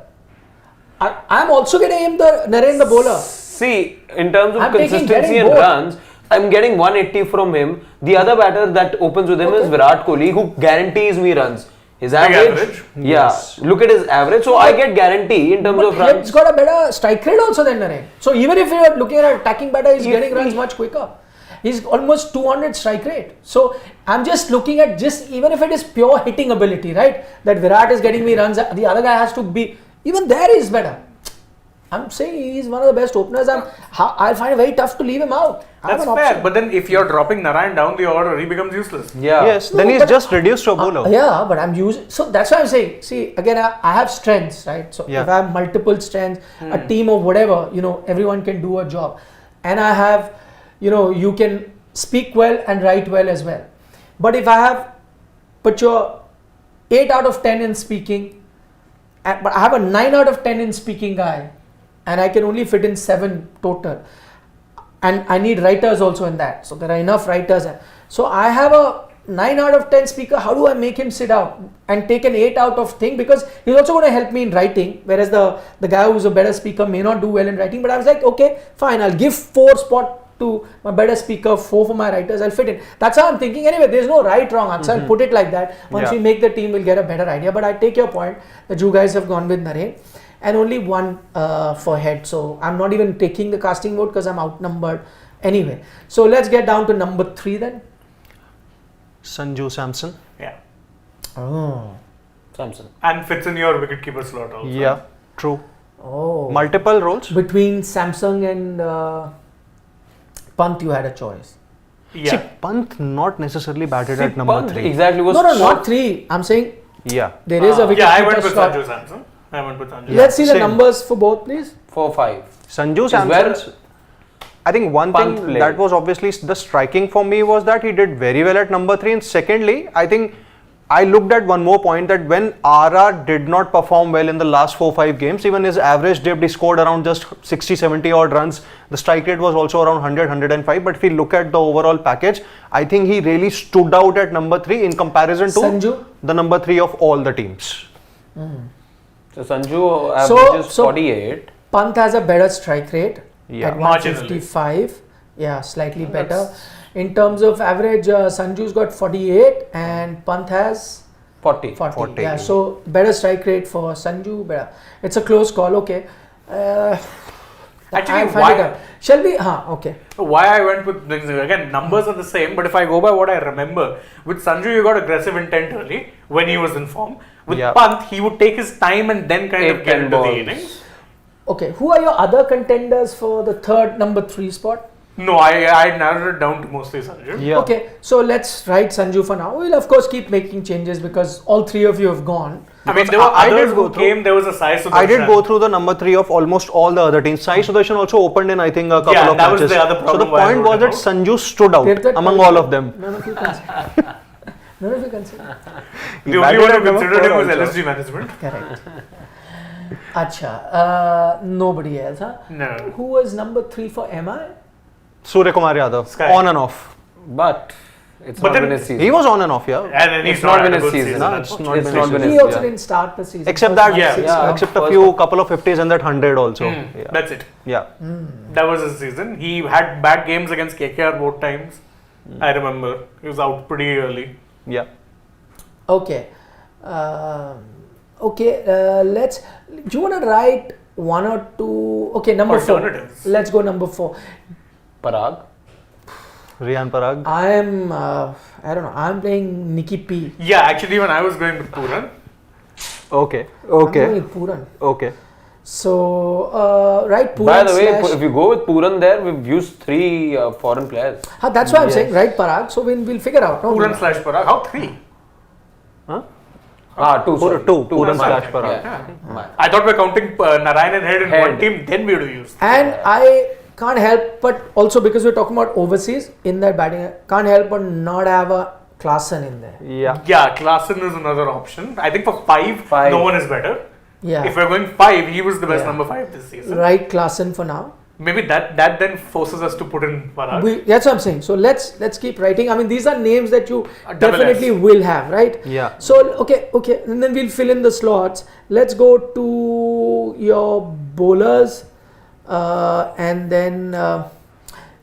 I'm also getting him the Narayan the bowler. See, in terms of I'm taking consistency getting and both. runs, I'm getting 180 from him. The other batter that opens with him is Virat Kohli, who guarantees me runs. His average, average? yeah. Look at his average. So I get guarantee in terms But of Head's runs. got a better strike rate also than Narayan. So even if you're looking at an attacking batter, he's getting runs much quicker. He's almost 200 strike rate. So I'm just looking at even if it is pure hitting ability, right? That Virat is getting me runs, the other guy has to be, even there is better. I'm saying he's one of the best openers. I'll find it very tough to leave him out. I have That's an fair. option. But then if you're dropping Narayan down the order, he becomes useless. Yeah. Yes, No, then he's but- just reduced to a bowler. Yeah, but I'm using. So that's why I'm saying. See, again, I have strengths, right? So Yeah. if I have multiple strengths, a team of whatever, everyone can do a job, and I have, you can speak well and write well as well. But if I have, but you're 8 out of 10 in speaking, but I have a 9 out of 10 in speaking guy, and I can only fit in 7 total. And I need writers also in that. So there are enough writers. So I have a 9 out of 10 speaker, how do I make him sit out and take an 8 out of thing? Because he's also going to help me in writing, whereas the guy who's a better speaker may not do well in writing. But I was like, okay, fine, I'll give 4 spot to my better speaker, 4 for my writers, I'll fit in. That's how I'm thinking. Anyway, there's no right wrong answer. I'll put it like that. Once we make the team, we'll get a better idea. But I take your point that you guys have gone with Naren. And only 1 for head. So I'm not even taking the casting vote because I'm outnumbered anyway. So let's get down to number 3 then. Sanju Samson. Yeah. Oh. Samson. And fits in your wicketkeeper slot also. Yeah, true. Oh. Multiple roles. Between Samsung and Pant, you had a choice. Yeah. See, Pant not necessarily batted See, at number Pant 3. Exactly. Was No, so- not 3. I'm saying Yeah. there is a wicketkeeper Yeah, I went with slot. Sanju Samson. Let's see the Same. numbers for both, please. 4-5. Sanju Is where Samson. I think one Pant thing played. that was obviously the striking for me was that he did very well at number 3. And secondly, I think I looked at one more point that when RR did not perform well in the last 4-5 games, even his average dipped, he scored around just 60-70 odd runs. The strike rate was also around 100-105. But if we look at the overall package, I think he really stood out at number 3 in comparison to Sanju? the number 3 of all the teams. So Sanju averages 48. Pant has a better strike rate Yeah. at Marginally. 155. Yeah, slightly better. In terms of average, Sanju's got 48 and Pant has 40. 40. Yeah, so better strike rate for Sanju. Better. It's a close call. Okay. Actually, I'll find it out. Shall we? Okay. Why I went with, again, numbers are the same, but if I go by what I remember, with Sanju you got aggressive intent early when he was in form. With Yeah. Pant, he would take his time and then kind of 8, get 10 into balls. the innings. Okay. Who are your other contenders for the third number 3 spot? No, I narrowed it down to mostly Sanju. Yeah. Okay. So let's write Sanju for now. We'll of course keep making changes because all 3 of you have gone. I mean, there were I did others go who through- came. There was a Sai Sudarshan. I did go through the number 3 of almost all the other teams. Sai Sudarshan also opened in, I think, a couple Yeah, of that was matches. the other So the problem why I point wrote was it that out. Sanju stood out Did that among tell all you? of them. None of you consider. None of you consider. The only one who considered him was LSG management. Correct. Acha. Nobody else, huh? No. Who was number 3 for MI? Surya Kumar Yadav, Sky. on and off. But it's But not then- been his season. He was on and off, yeah. And then he's It's not had been a his good season. No, unfortunately. it's not It's been not his been season. He his also yeah. didn't start the season. Except First that, Yeah. 6 Yeah. games. except a First few half. couple of 50s and that 100 also. Yeah. That's it. Yeah. That was his season. He had bad games against KKR both times. I remember. He was out pretty early. Yeah. Okay. Let's. Do you want to write 1 or 2? Okay, number 4. Alternatives. Let's go number 4. Parag. Riyan Parag. I am. I don't know. I'm playing Nikki P. Yeah, actually, when I was going with Puran, Okay. I'm going Okay. with Puran. Okay. So right Puran. By the way, slash- if you go with Puran there, we've used 3 foreign players. That's why I'm Yes. saying right Parag. So we'll figure out. No, Puran slash Parag. How 3? Huh? 2. sorry. Two. Puran Parag. slash Parag. Yeah. I thought we're counting Narayan and Head in Head. one team, then we would have used. And I can't help but also because we're talking about overseas in that batting, I can't help but not have a Klaasen in there. Yeah. Yeah, Klaasen is another option. I think for 5, Five. no one is better. Yeah. If we're going 5, he was the best Yeah. number 5 this season. Right Klaasen for now. Maybe that then forces us to put in Parag. That's what I'm saying. So let's keep writing. I mean, these are names that you Double definitely S. will have, right? Yeah. So okay, and then we'll fill in the slots. Let's go to your bowlers, and then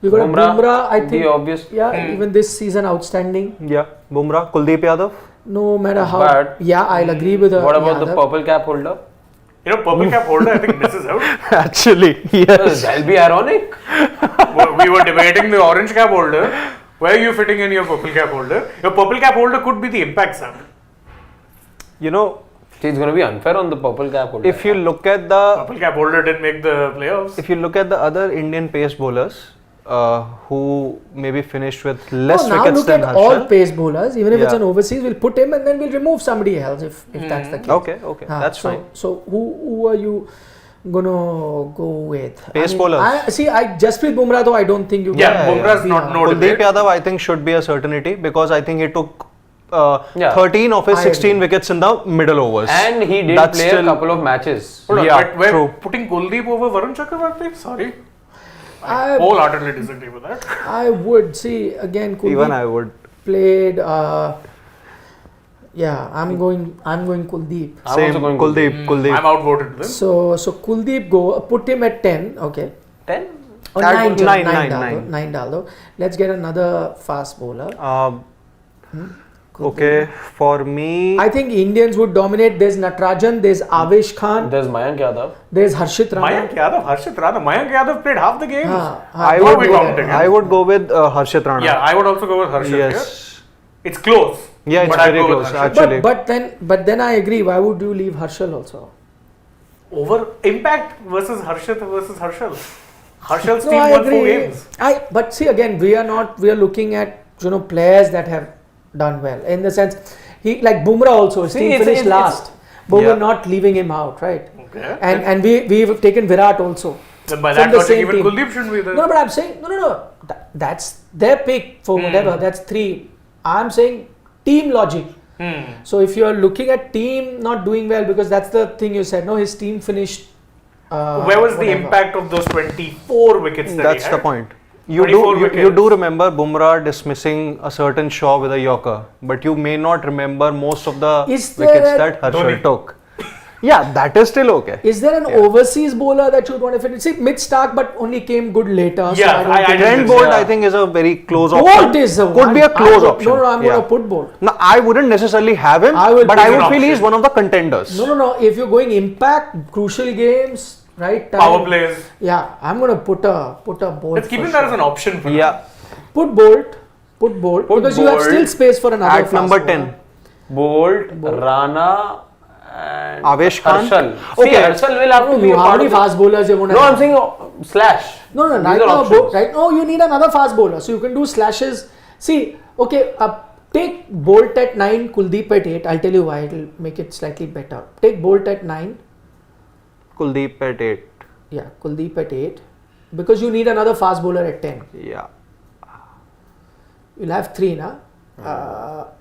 you got a Bumrah. I think the obvious. even this season outstanding. Yeah. Bumrah. Kuldeep Yadav. No matter how. But- yeah, I'll agree with What about the Yadav. purple cap holder? You know, purple cap holder, I think misses out. Actually, yes. That'll be ironic. We were debating the orange cap holder. Where are you fitting in your purple cap holder? Your purple cap holder could be the impact sum. You know, It's going to be unfair on the purple cap holder. if you look at the Purple cap holder didn't make the playoffs. if you look at the other Indian pace bowlers who maybe finished with less now wickets look than at all Harshal. pace bowlers. Even if it's Yeah. an overseas, we'll put him and then we'll remove somebody else if that's the case. Okay, that's so, fine. So who are you gonna go with? Pace bowlers. I Jasprit Bumrah though I don't think you. Yeah, can Bumrah's be not on. no Kuldeep debate. Yadav, I think, should be a certainty because I think he took Yeah. 13 of his I 16 agree. wickets in the middle overs. And he did That's play still- a couple of matches. Hold on, Yeah, but we're true. putting Kuldeep over Varun Chakravarti? Sorry. I I- wholeheartedly disagree with that. I would see again. Kuldeep, Even I would. played. Yeah, I'm going Kuldeep. I'm Same. also going Kuldeep. I'm outvoted then. So Kuldeep put him at 10. Okay. 10? Or At 9, nine. 9 Daldo. Let's get another fast bowler. Okay, for me, I think Indians would dominate. There's Natarajan, there's Avesh Khan, There's Mayank Yadav. there's Harshit Rana. Mayank Yadav, Harshit Rana. Mayank Yadav played half the games. I What are would we go, counting? I would go with Harshit Rana. Yeah, I would also go with Harshit. Yes. Here. It's close. Yeah, it's but I'd very go with close, Harshit. actually. But then I agree. Why would you leave Harshal also? Over impact versus Harshit versus Harshal. Harshal's No, team I won agree. 4 games. But see again, we are looking at players that have done well in the sense like Bumrah also. His See, team it's- finished it's- last, but Yeah. we're not leaving him out, right? Okay. And we've taken Virat also. Then by from that the logic, same even team. Kuldeep shouldn't be there. No, but I'm saying no. That's their pick for whatever. That's 3. I'm saying team logic. So if you're looking at team not doing well, because that's the thing you said. No, his team finished. Where was the whatever. impact of those 24 wickets that That's he the had? point. You 24 do you wickets. do remember Bumrah dismissing a certain Shaw with a Yorker, but you may not remember most of the Is there wickets a- that Harshal Dhoni. took. Yeah, that is still okay. Is there an overseas bowler that you'd want to finish? See, Mitch Stark, but only came good later. Yeah, don't I think- didn't Trent Bolt, Yeah. I think, is a very close Bolt option. is the Could one. be a close option. No, I'm Yeah. going to put Bolt. No, I wouldn't necessarily have him, I will but put I him would an feel he's option. one of the contenders. No. If you're going impact, crucial games, right? Time, Power plays. Yeah, I'm going to put a Bolt. Let's keep for him that sure. as an option for now. Yeah, Put Bolt. Because you have Bolt still space for another. at fast number bowler. 10. Bolt, Rana, and Avesh Khan? Harshal. Okay. See, Harshal will have to be a How part many of the- fast bowlers you're going to No, have? I'm saying slash. No, These right are now, options. right now you need another fast bowler. So you can do slashes. See, okay, take Bolt at 9, Kuldeep at 8. I'll tell you why. It'll make it slightly better. Take Bolt at 9. Kuldeep at 8. Yeah, Kuldeep at 8. Because you need another fast bowler at 10. Yeah. You'll have 3, na?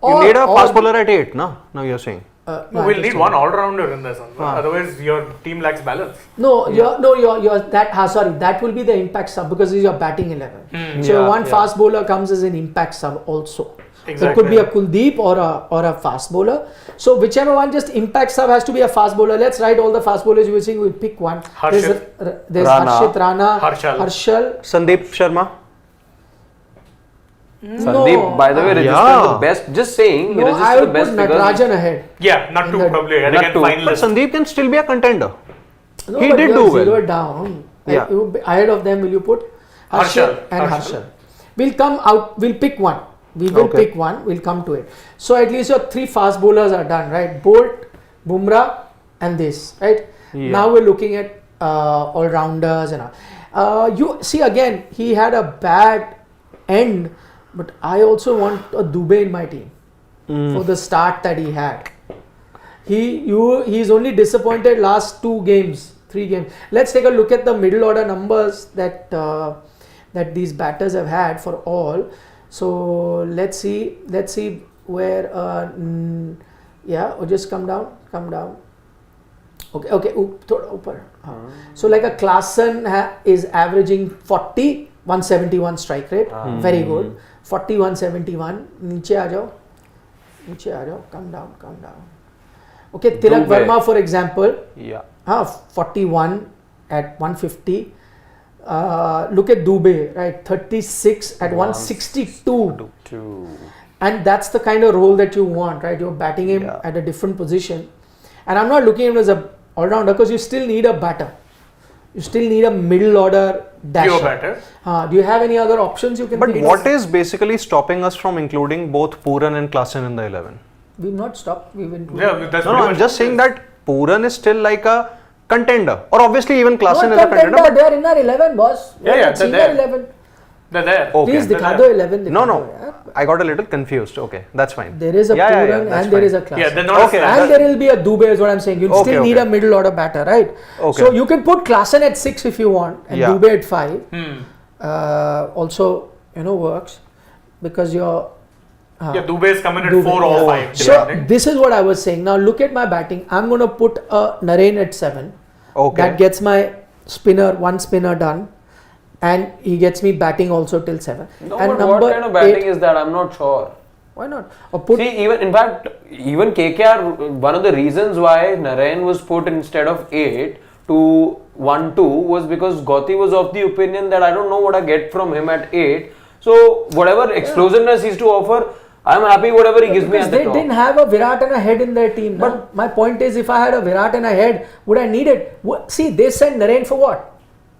You need a fast bowler at 8, no? Now you're saying. No, I'm we'll just need saying. one all-rounder in this one. Otherwise, your team lacks balance. No, you're that. Sorry, that will be the impact sub because it's your batting 11. So Yeah, one yeah. fast bowler comes as an impact sub also. So it Exactly. could be a Kuldeep or a fast bowler. So whichever one, just impact sub has to be a fast bowler. Let's write all the fast bowlers you were saying. We'll pick one. There's Rana, Harshit Rana, Harshal. Sandeep Sharma. Sandeep, by the way, registered Yeah. the best. Just saying, he No, I registered would the best put because Natarajan ahead. Yeah, not In two the- probably. And not again, two. But finalist. Sandeep can still be a contender. No, He but did you're do well. zeroed down. Yeah. Ahead of them, will you put Harshal. and Harshal. Harshal? We'll come out. We'll pick one. We will Okay. pick one. We'll come to it. So at least your 3 fast bowlers are done, right? Bolt, Bumrah, and this, right? Yeah. Now we're looking at all rounders and all. You see again, he had a bad end, but I also want a Dubey in my team for the start that he had. He's only disappointed last 2 games, 3 games. Let's take a look at the middle order numbers that that these batters have had for all. So let's see where yeah, or just come down. Okay, thoda upar. So like a Klaasen is averaging 40, 171 strike rate, very good. 40, 171. नीचे आ जाओ, come down. Okay, Tilak Dubey. Verma for example, Yeah. 41 at 150. Look at Dubey, right? 36 at 162. And that's the kind of role that you want, right? You're batting him Yeah. at a different position. And I'm not looking at him as a all-rounder because you still need a batter. You still need a middle order dasher. Pure batter. Do you have any other options you can But think what of? is basically stopping us from including both Pooran and Klaasen in the 11? We've not stopped. We went. Yeah, that's No, pretty I'm much just it. saying that Pooran is still like a contender. Or obviously even Not Klaasen is a contender. contender, But they're in our 11, boss. Yeah, Let's they're see there. their 11. They're there. Okay. Please, they're दिखा there. दो 11. No, दिखा no. दो यार. I got a little confused. Okay, that's fine. There is a Yeah, Pooran that's and there fine. is a Klaasen. Yeah, they're not Okay, a And slash. there will be a Dubey is what I'm saying. You'll Okay, still need okay. a middle order batter, right? Okay. So you can put Klaasen at 6 if you want and Yeah. Dubey at 5. Hmm. Also, works because you're... Yeah, Dubey is coming at Dubey, 4 or yeah. 5. So depending. this is what I was saying. Now look at my batting. I'm going to put a Narain at 7. Okay. That gets my one spinner done. And he gets me batting also till 7. No, and but what kind of batting is that? I'm not sure. Why not? Or put See, even KKR, one of the reasons why Narayan was put instead of 8 to 1-2 was because Gotti was of the opinion that I don't know what I get from him at 8. So whatever explosiveness he's to offer, I'm happy whatever he gives me at the they top. didn't have a Virat and a head in their team. But my point is, if I had a Virat and a head, would I need it? See, they sent Narayan for what?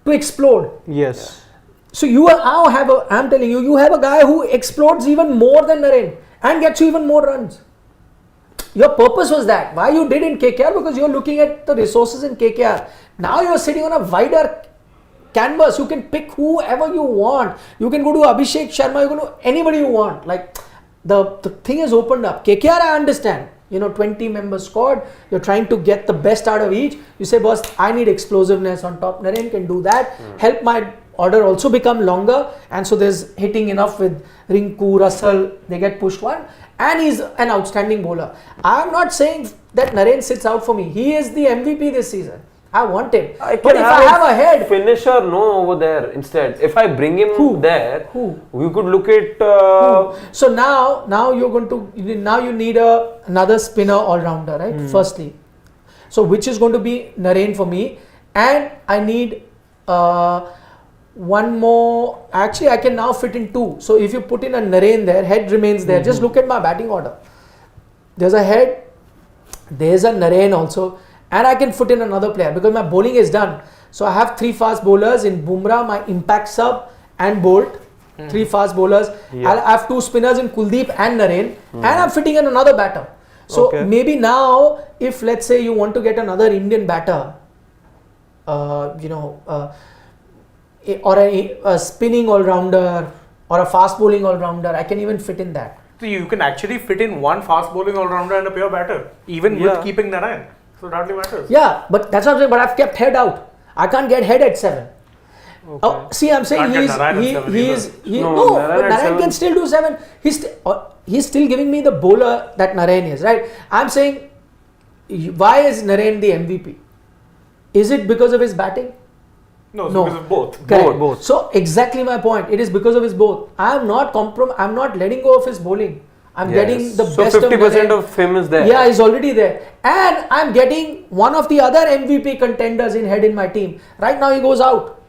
To explode. Yes. So I'm telling you, you have a guy who explodes even more than Narayan and gets you even more runs. Your purpose was that. Why you did in KKR? Because you're looking at the resources in KKR. Now you're sitting on a wider canvas. You can pick whoever you want. You can go to Abhishek Sharma. You can do anybody you want. Like the thing is opened up. KKR, I understand. 20 members squad. You're trying to get the best out of each. You say, boss, I need explosiveness on top. Narayan can do that. Help my order also become longer, and so there's hitting enough with Rinku, Russell, they get pushed one, and he's an outstanding bowler. I'm not saying that Narayan sits out for me. He is the MVP this season. I want him. But if I have a head, finisher over there instead. If I bring him there, we could look at. So now you're going to you need another spinner all rounder, right? Firstly, so which is going to be Narayan for me, and I need. One more. Actually, I can now fit in 2. So if you put in a Narayan there, head remains there. Just look at my batting order. There's a head, there's a Narayan also, and I can put in another player because my bowling is done. So I have 3 fast bowlers in Bumrah, my impact sub and Bolt. 3 fast bowlers. I'll have 2 spinners in Kuldeep and Narayan, and I'm fitting in another batter. So maybe now, if let's say you want to get another Indian batter, or a spinning all-rounder or a fast bowling all-rounder, I can even fit in that. So you can actually fit in one fast bowling all-rounder and a pure batter, even with keeping Narayan. So that hardly matters. Yeah, but that's what I'm saying. But I've kept head out. I can't get head at 7. See, I'm saying Narayan can still do 7. He's still giving me the bowler that Narayan is, right? I'm saying, why is Narayan the MVP? Is it because of his batting? No, it's because of both. Both. So exactly my point. It is because of his both. I'm not letting go of his bowling. I'm getting the best of 50% of him is there. Yeah, he's already there. And I'm getting one of the other MVP contenders in head in my team. Right now he goes out.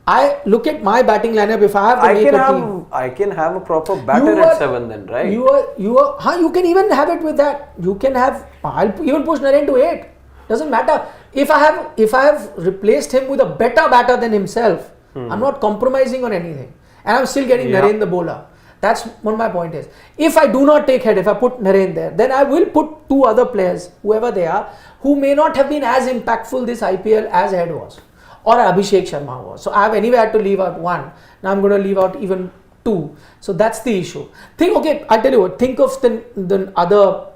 I look at my batting lineup. If I have to make a team, I can have a proper batter at 7 then, right? You can even have it with that. You can have. I'll even push Narayan to 8. Doesn't matter. If I have replaced him with a better batter than himself, I'm not compromising on anything, and I'm still getting Narayan the bowler. That's what my point is. If I do not take head, if I put Narayan there, then I will put 2 other players, whoever they are, who may not have been as impactful this IPL as head was, or Abhishek Sharma was. So I have anyway had to leave out 1. Now I'm going to leave out even 2. So that's the issue. I'll tell you what. Think of the other.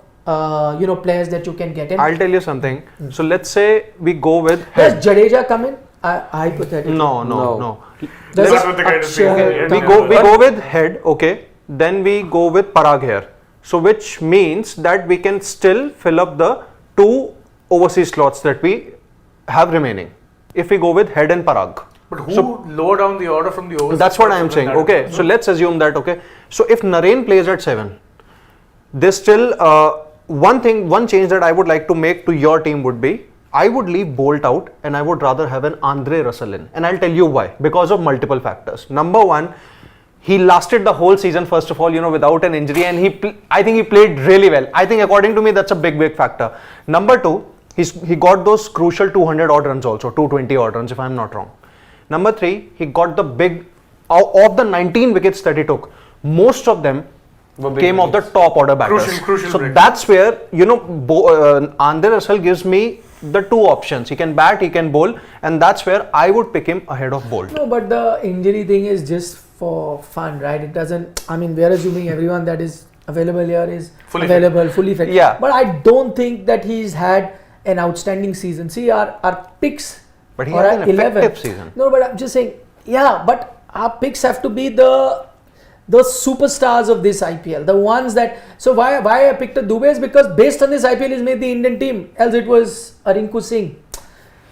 Players that you can get in. I'll tell you something. So let's say we go with head. Does Jadeja come in? Hypothetically. No. That's what the guy is saying. We go with head. Okay. Then we go with Parag here. So which means that we can still fill up the 2 overseas slots that we have remaining. If we go with head and Parag. But who lower down the order from the overseas? That's what I am saying. Okay. So let's assume that. Okay. So if Narayan plays at 7, there's still one change that I would like to make to your team would be, I would leave Bolt out and I would rather have an Andre Russell in. And I'll tell you why. Because of multiple factors. Number 1, he lasted the whole season, first of all, without an injury, and I think he played really well. I think according to me, that's a big factor. Number 2, he got those crucial 200 odd runs also, 220 odd runs if I'm not wrong. Number 3, he got the big, of the 19 wickets that he took, most of them came off the top order batters. Crucial so break. that's where Andre Russell gives me the 2 options. He can bat, he can bowl, and that's where I would pick him ahead of Bolt. No, but the injury thing is just for fun, right? It doesn't. I mean, we're assuming everyone that is available here is fully fit. Yeah. But I don't think that he's had an outstanding season. See, our picks. But he had an effective season. No, but I'm just saying. Yeah, but our picks have to be the superstars of this IPL, the ones that. So why I picked a Dubey is because based on this IPL he's made the Indian team. Else it was a Rinku Singh.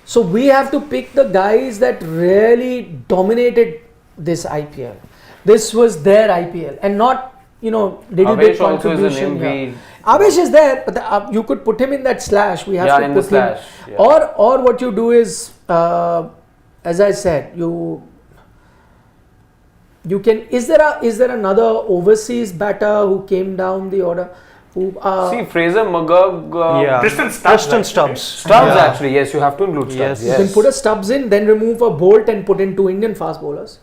So we have to pick the guys that really dominated this IPL. This was their IPL and not little Avesh bit also is contribution. an MV. Avesh is there, but you could put him in that slash. We have Yeah, to in put the slash, him. yeah. Or what you do is, as I said, you can. Is there another overseas batter who came down the order? Who See, Fraser, McGurk, Yeah. Tristan Stubbs. Tristan actually. Stubbs. Stubbs Yeah. actually, yes, you have to include Stubbs. Yes. You can put a Stubbs in, then remove a Bolt and put in 2 Indian fast bowlers.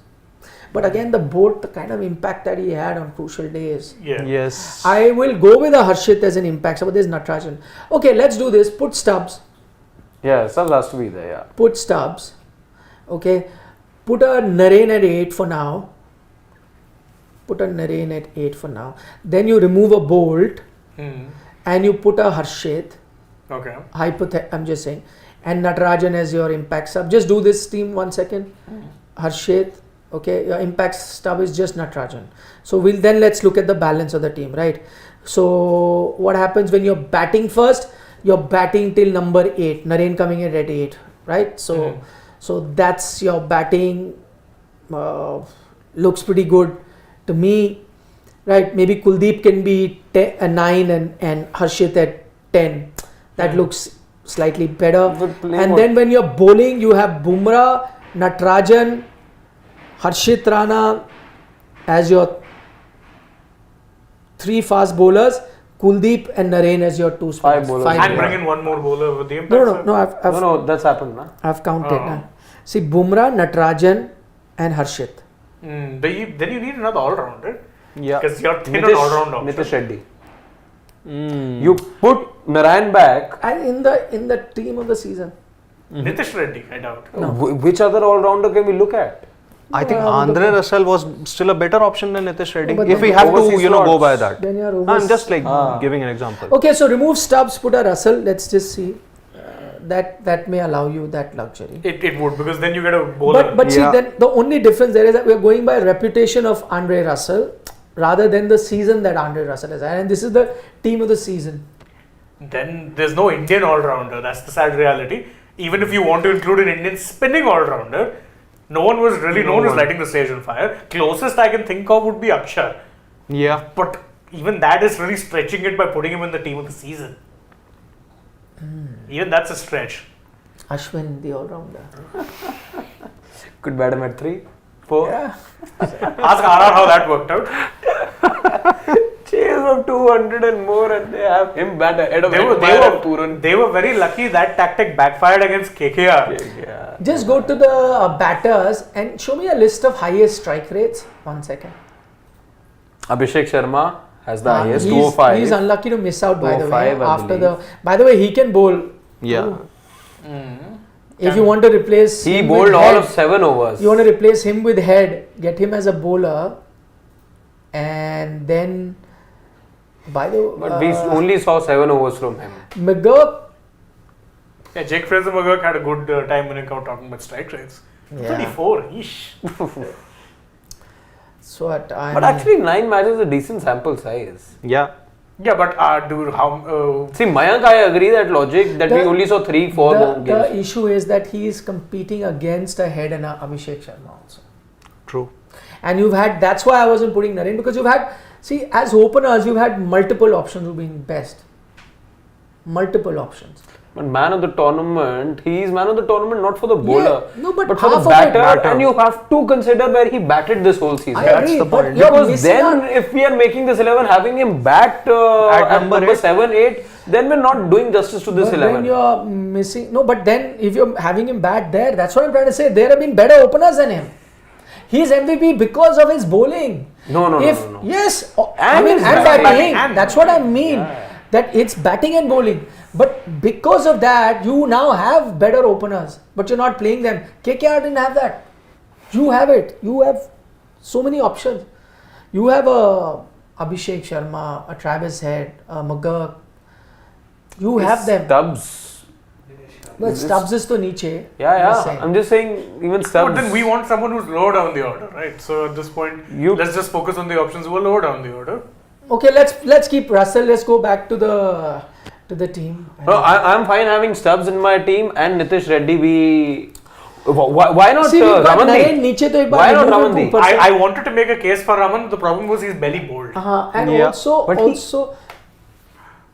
But again, the Bolt, the kind of impact that he had on crucial days. Yeah. Yes. I will go with a Harshit as an impact, but there's Natarajan. Okay, let's do this. Put Stubbs. Yeah, Stubbs has to be there, yeah. Put Stubbs. Okay. Put a Narain at 8 for now. Then you remove a Bolt and you put a Harshit. Okay. I'm just saying. And Natarajan as your impact sub. Just do this team 1 second. Harshit. Okay. Your impact sub is just Natarajan. So let's look at the balance of the team, right? So what happens when you're batting first? You're batting till number 8. Narain coming in at 8, right? So that's your batting. Looks pretty good to me, right? Maybe Kuldeep can be 9 and Harshit at 10. That looks slightly better. And then when you're bowling, you have Bumrah, Natarajan, Harshit Rana as your 3 fast bowlers, Kuldeep and Narain as your 2 spinners. 5 bowlers. And bring in one more bowler with the impact. No, No, that's happened, na? I've counted. Oh. See, Bumrah, Natarajan and Harshit. Then you need another all-rounder. Yeah. Because you're thin on all-round options. Nitish Reddy. You put Narayan back. And in the team of the season. Nitish Reddy, I doubt. Which other all-rounder can we look at? I think Andre Russell was still a better option than Nitish Reddy. No, but If we then have to, overseas go slots. by that. Then you're I'm just giving an example. Okay, so remove Stubbs, put a Russell. Let's just see. That may allow you that luxury. It would, because then you get a bowler. But see, Yeah. then the only difference there is that we're going by reputation of Andre Russell rather than the season that Andre Russell has had. And this is the team of the season. Then there's no Indian all-rounder. That's the sad reality. Even if you want to include an Indian spinning all-rounder, no one was lighting the stage on fire. Closest I can think of would be Akshar. Yeah. But even that is really stretching it by putting him in the team of the season. Even that's a stretch. Ashwin, the all-rounder. Could bat him at 3, 4. Yeah. Ask RR how that worked out. Chase of 200 and more, and they have him bat ahead of Pooran. They were very lucky that tactic backfired against KKR. Yeah. Just go to the batters and show me a list of highest strike rates. 1 second. Abhishek Sharma has the highest, He's 205. He's unlucky to miss out, by the way. 205, I After believe. by the way, he can bowl. Yeah. If you want to replace He him bowled with all head, of 7 overs. you want to replace him with head, get him as a bowler, and then by the But we only saw 7 overs from him. McGurk. Yeah, Jake Fraser McGurk had a good time winning out talking about strike rates. Yeah. 34, yeesh. So But actually 9 matches is a decent sample size. Yeah. Yeah, but how? See, Mayank, I agree that logic that we The- only saw 3-4 the games. issue is that he is competing against a head and a Abhishek Sharma also. True. And that's why I wasn't putting Narain, because as openers, you've had multiple options of being best. Multiple options. But man of the tournament, he is man of the tournament not for the bowler, no, but for half the of it, batter, and you have to consider where he batted this whole season. I agree, the but point. you're Because missing then, out. if we are making this 11, having him bat at number number eight. 7, 8, then we're not doing justice to this But 11. when you're missing, but then if you're having him bat there, that's what I'm trying to say. There have been better openers than him. He's MVP because of his bowling. No. Yes, And his and batting. batting. And That's what I mean. That it's batting and bowling. But because of that, you now have better openers. But you're not playing them. KKR didn't have that. You have it. You have so many options. You have a Abhishek Sharma, a Travis Head, a McGurk. You have them. Stubbs. But Stubbs is to Niche. Yeah. I'm just saying, even Stubbs. But then we want someone who's lower down the order, right? So at this point, let's just focus on the options who are lower down the order. Okay, let's keep Russell. Let's go back to the team. No, I'm fine having Stubbs in my team and Nitish Reddy be. Why not See, we've got Ramandeep? Naren नीचे तो एक बार Why not remove him Ramandeep? ऊपर से. I wanted to make a case for Raman. The problem was he's belly bowled. And Yeah. But also,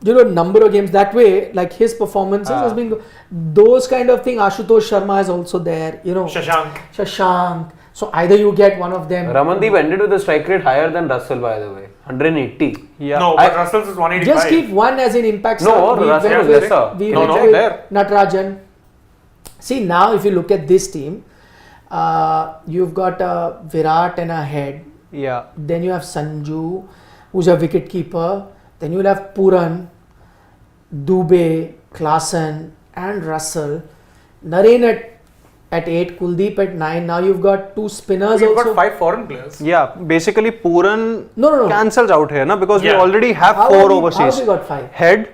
you know, number of games that way, like his performances has been those kind of thing. Ashutosh Sharma is also there, you know. Shashank. So either you get one of them. Ramandeep ended with a strike rate higher than Russell, by the way, 180. Yeah. No, but Russell's is 185. Just keep one as in impact. No, sub. We Russell went is with- lesser. we No, went no, with there. Natarajan. See, now if you look at this team, you've got a Virat and a head. Yeah. Then you have Sanju, who's a wicket keeper. Then you'll have Puran, Dube, Klaasen, and Russell. Naren at 8, Kuldeep at 9. Now you've got two spinners We've also. got 5 foreign players. Yeah, basically Puran No. cancels out here, na, because we Yeah. already have How 4 have we overseas. got 5? Head,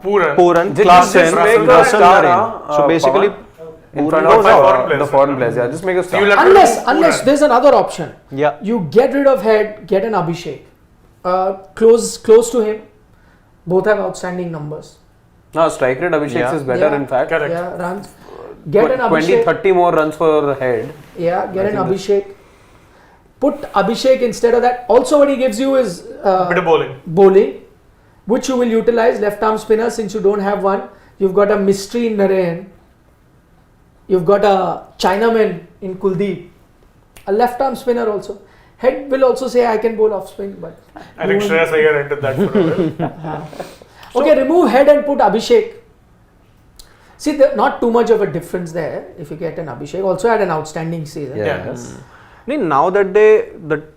Puran. Puran, Just Klaasen, make a Russell, star, Naren. So basically, in Puran front goes of out. foreign players. the foreign players. Yeah, just make a So star. you'll have to Unless remove there's another option. Yeah. You get rid of head, get an Abhishek. Close to him. Both have outstanding numbers. No, strike rate Abhishek Yeah. is better Yeah. in fact. Correct. Yeah, runs. Get an 20, Abhishek. 30 more runs for head. Yeah, get I an think Abhishek. Put Abhishek instead of that. Also, what he gives you is Bit of bowling. bowling, which you will utilize. Left arm spinner, since you don't have one. You've got a mystery in Naren. You've got a Chinaman in Kuldeep. A left arm spinner also. Head will also say I can bowl off spin, but I think Shreyas Iyer entered that for a while. okay, remove head and put Abhishek. See, not too much of a difference there. If you get an Abhishek, also had an outstanding season. Yeah. Yes. Now that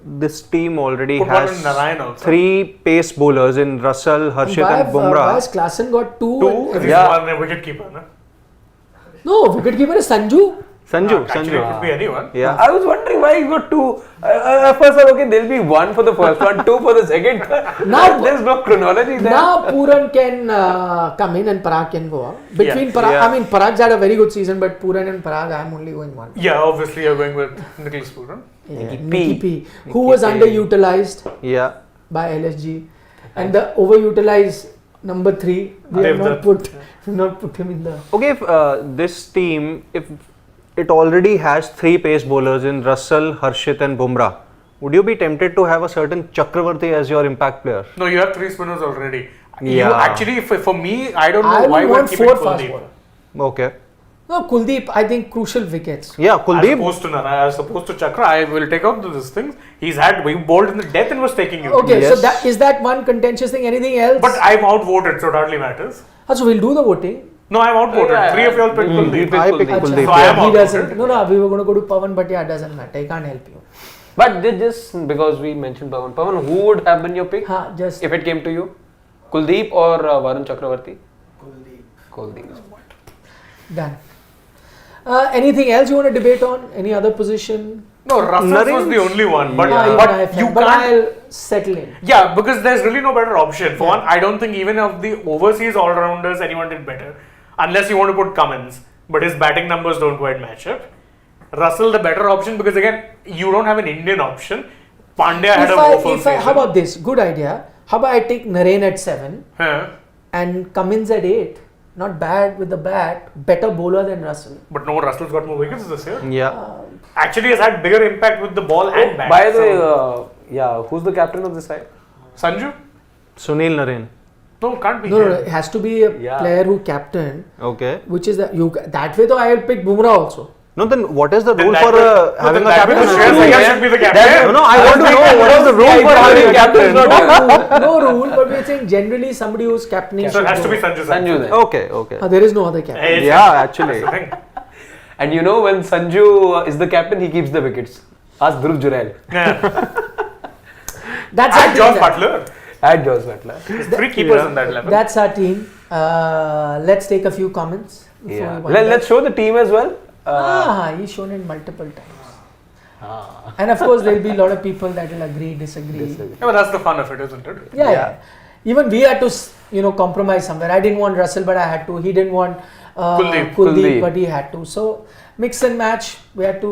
this team already Put one has in Narayan also. 3 pace bowlers in Russell, Harshit, Why and has Bumrah. Klaasen got two? Because he's Yeah. one wicket keeper. No? No, wicketkeeper is Sanju. Sanju, Actually, it could be anyone. Yeah. I was wondering why you got two. At first, I thought, okay, there'll be one for the first one, 2 for the second. Now- There's no chronology there. Now Puran can come in and Parag can go out. Between Yeah. Parag, Yeah. I mean Parag's had a very good season, but Puran and Parag, I'm only going one. Yeah, obviously you're going with Nicholas Puran. Yeah. P. Nicky P, who was P. underutilized Yeah. by LSG, and the overutilized number 3, we have not put him in the. Okay, if this team, if it already has 3 pace bowlers in Russell, Harshit, and Bumrah, would you be tempted to have a certain Chakravarti as your impact player? No, you have 3 spinners already. You Yeah. actually, for me, I don't know I why would we're want keeping 4 fast Kuldeep. bowlers. Okay. No, Kuldeep, I think crucial wickets. Yeah, As Kuldeep. opposed to Nara, as opposed to Chakra, I will take out these things. We bowled in the death and was taking you. Okay, so Yes. is that one contentious thing? Anything else? But I'm outvoted, so it hardly matters. So we'll do the voting. No, I'm outvoted. Yeah, 3 of y'all picked we Kuldeep. picked I picked Kuldeep. Kuldeep. So I am he outvoted. doesn't. No, we were going to go to Pawan, but yeah, it doesn't matter. He can't help you. But just because we mentioned Pawan. Pawan, who would have been your pick Just if it came to you? Kuldeep or Varun Chakravarti? Kuldeep. done. Anything else you want to debate on? Any other position? No, Russell was Naren's- the only one. But, Even but I you felt, but can't. I'll settle in. Yeah, because there's really no better option. For Yeah. one, I don't think even of the overseas all-rounders anyone did better. Unless you want to put Cummins. But his batting numbers don't quite match up. Russell the better option because again, you don't have an Indian option. Pandya had a woeful season. How about this? Good idea. How about I take Naren at 7 Huh. and Cummins at 8? Not bad with the bat. Better bowler than Russell. But no, Russell's got more wickets this year. Yeah. Actually has had bigger impact with the ball and bat. By the way, So- who's the captain of this side? Sanju? Sunil Naren. No, can't be. No, here. it has to be a Yeah. player who captain, Okay. which is that way. Though I will pick Bumrah also. No, then what is the Then rule that for will- no, having then a that captain? will Shreyas Iyer should be the captain. No, I want to know what is the rule for having a captain. No rule, but we're saying generally somebody who's captaining. So it should has to go. be Sanju. Sanju then. Okay, okay. There is no other captain. Hey, it's- Yeah, actually. that's the thing. And you know when Sanju is the captain, he keeps the wickets. Ask Dhruv Jurel. Yeah. That's And our Josh team. Butler. And Josh Butler. There's 3 keepers Yeah. in that level. That's our team. Let's take a few comments. before Yeah. we wind up. Let's show the team as well. He's shown it multiple times. And of course, there'll be a lot of people that will agree, disagree. Yeah, but that's the fun of it, isn't it? Yeah. Even we had to, compromise somewhere. I didn't want Russell, but I had to. He didn't want Kuldeep. but he had to. So mix and match. We had to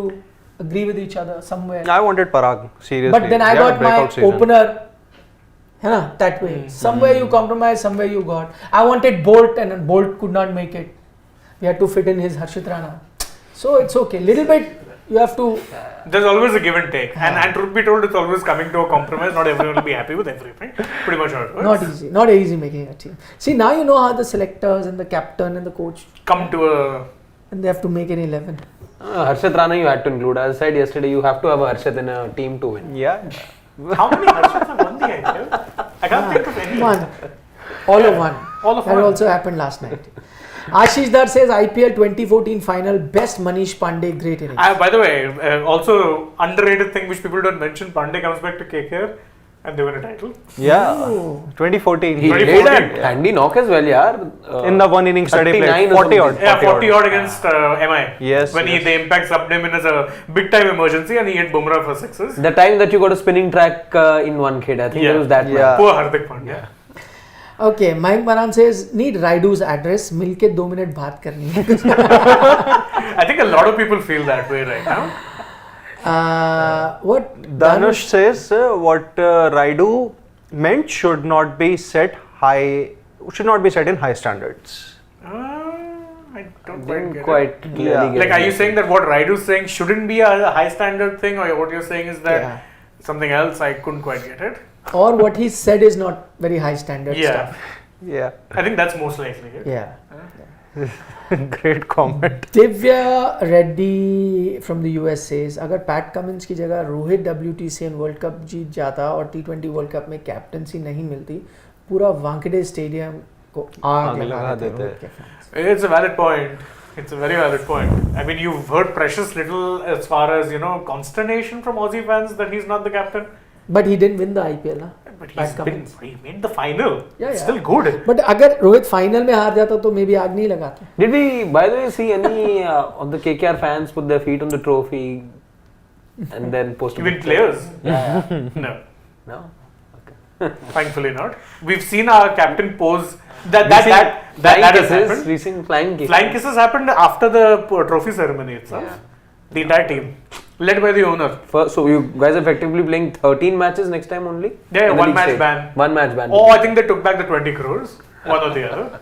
agree with each other somewhere. I wanted Parag, seriously. But then I They had a got my breakout season. opener. That way. Somewhere you compromise, somewhere you got. I wanted Bolt, and Bolt could not make it. We had to fit in his Harshit Rana. So it's okay. Little bit you have to. There's always a give and take, and truth be told, it's always coming to a compromise. Not everyone will be happy with everything. Pretty much how it works. Not easy making a team. See, now you know how the selectors and the captain and the coach Come to a. and they have to make an 11. Harshit Rana you had to include. As I said yesterday, you have to have a Harshit in a team to win. Yeah. How many Harshits have won the IPL? I can't think of any. One. All of one. All of that one. also happened last night. Ashish Dar says IPL 2014 final best Manish Pandey great innings. By the way, also underrated thing which people don't mention, Pandey comes back to KKR and they win a title. Yeah. Oh. 2014. He 2014, played a handy knock as well, yaar. In the one innings that he played, 39 or 40 odd. something. Yeah, 40 odd against MI. Yes, When yes. the impact subbed him in as a big time emergency and he hit Bumrah for sixes. The time that you got a spinning track in one kid, I think Yeah. it was that Yeah. Poor Hardik Pandya. Okay, Mayank Maran says need Rayudu's address. मिलके 2 minute बात करनी है. I think a lot of people feel that way right now. What Dhanush says what Rayudu meant should not be set in high standards. I don't Didn't quite quite get it. clearly Yeah. get Like, are it. you saying that what Raidu is saying shouldn't be a high standard thing, or what you're saying is that Yeah. something else? I couldn't quite get it. Or what he said is not very high standard Yeah. stuff. Yeah. I think that's most likely it. Yeah. Great comment. Divya Reddy from the US says अगर Pat Cummins की जगह Rohit WTC and world cup जीत जाता और T20 world cup में captaincy नहीं मिलती पूरा वानखेड़े स्टेडियम को आग लगा देते रोहित के fans. It's a valid point. It's a very valid point. I mean, you've heard precious little as far as, consternation from Aussie fans that he's not the captain. But he didn't win the IPL ना. But Pat Cummins. he made the final. Yeah, It's yeah. still good. But अगर Rohit final में हार जाता तो may be आग नहीं लगाते. Did we, by the way, see any of the KKR fans put their feet on the trophy and then post? Even players? Yeah. No. No. Thankfully not. We've seen our captain pose. That Flying has kisses. happened. We've seen flying kisses. Flying kisses happened after the trophy ceremony itself. Yeah. The entire team, led by the owner. So you guys are effectively playing 13 matches next time only? Yeah, In the one league match stage? ban. One match ban. Oh, I think they took back the 20 crores. One or the other.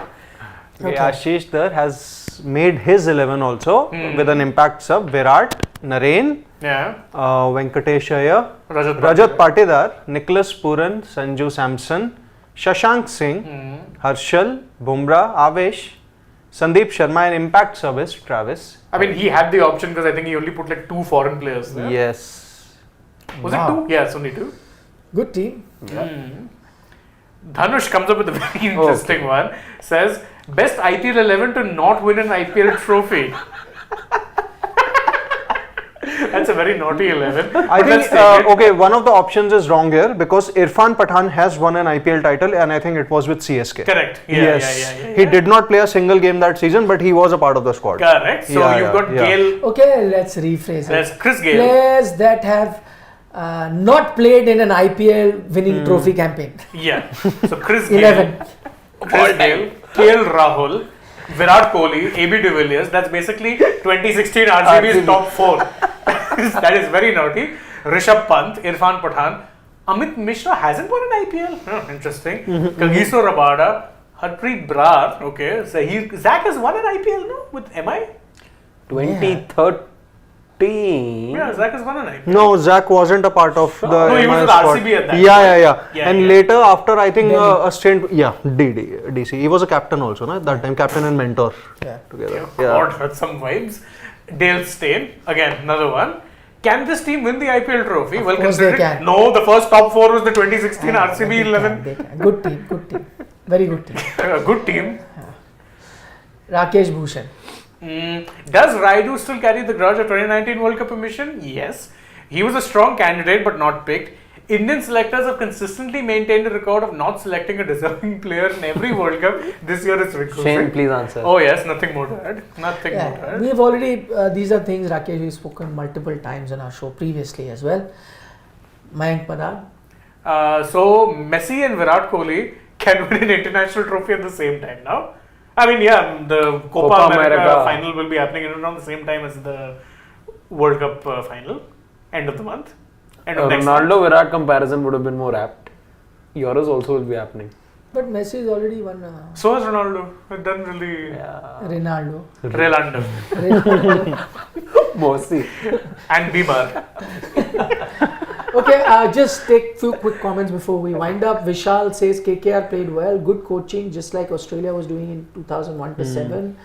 Okay. Ashish Dar has made his 11 also with an impact sub. Virat, Naren, Yeah. Venkatesh Iyer, Rajat Patidar, Nicholas Puran, Sanju Samson, Shashank Singh, Harshal, Bumrah, Avesh, Sandeep Sharma, and impact sub is Travis. I mean, he had the option because I think he only put like 2 foreign players there. Yes. Was Wow. it 2? Yeah, it's only 2. Good team. Dhanush comes up with a very interesting one. Says, best IPL 11 to not win an IPL trophy. That's a very naughty 11. I But let's think, take it. okay, one of the options is wrong here because Irfan Pathan has won an IPL title and I think it was with CSK. Correct. Yeah, Yes. yeah. He did not play a single game that season, but he was a part of the squad. Correct. So Yeah, you've yeah, got yeah. Gale. Okay, let's rephrase There's it. Chris Gale. Players that have not played in an IPL winning trophy campaign. Yeah. So Chris Gale. 11. Chris Gale. KL Rahul. Virat Kohli. AB de Villiers. That's basically 2016 RCB's top 4. That is very naughty. Rishabh Pant. Irfan Pathan. Amit Mishra hasn't won an IPL. Oh, interesting. Kagiso Rabada. Harpreet Brar. Okay. So Zach has won an IPL, no? With MI? 2013. Yeah, Zach has won an IPL. No, Zach wasn't a part of the No, he was MI with squad. RCB at that Yeah. Yeah, And yeah. later, after I think Delhi. a stint, DC. He was a captain also, no? At that time, captain and mentor Yeah. together. God, that's some vibes. Dale Steyn, again, another one. Can this team win the IPL trophy? Of Well course they considered. can. No, the first top 4 was the 2016 RCB They 11. can. Good team. Very good team. A good team. Rakesh Bhushan. Does Rayudu still carry the grudge of 2019 World Cup emission? Yes. He was a strong candidate but not picked. Indian selectors have consistently maintained a record of not selecting a deserving player in every World Cup. This year it's Rick Shane, please answer. Oh yes, nothing more to add. Nothing more to Yeah, add. we have already, these are things Rakesh we've spoken multiple times on our show previously as well. Mayank Madan. So Messi and Virat Kohli can win an international trophy at the same time now. I mean, yeah, the Copa America final will be happening around the same time as the World Cup final, end of the month. End of next month. Ronaldo Virat comparison would have been more apt. Euros also will be happening. But Messi has already won. So has Ronaldo. It doesn't really. Ronaldo. Relando. Mosi. And Bimar. Okay, just take few quick comments before we wind up. Vishal says KKR played well, good coaching, just like Australia was doing in 2001 to 7.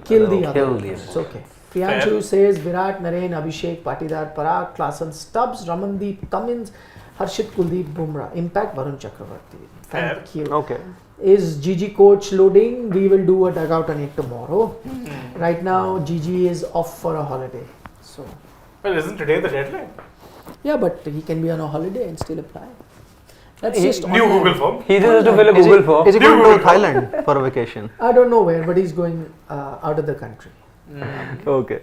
Kill the other. It's okay. Priyanshu says Virat, Naren, Abhishek, Patidar, Parag, Klassen, Stubbs, Ramandeep, Cummins, Harshit, Kuldeep, Bumrah. Impact Varun Chakravarti. Thank you. Okay. Is Gigi coach loading? We will do a dugout on it tomorrow. Right now, Gigi is off for a holiday. So. Well, isn't today the deadline? Yeah, but he can be on a holiday and still apply. That's just New online. Google form. He just has to fill a Google form. Is he going to Thailand for a vacation? I don't know where, but he's going out of the country. Okay.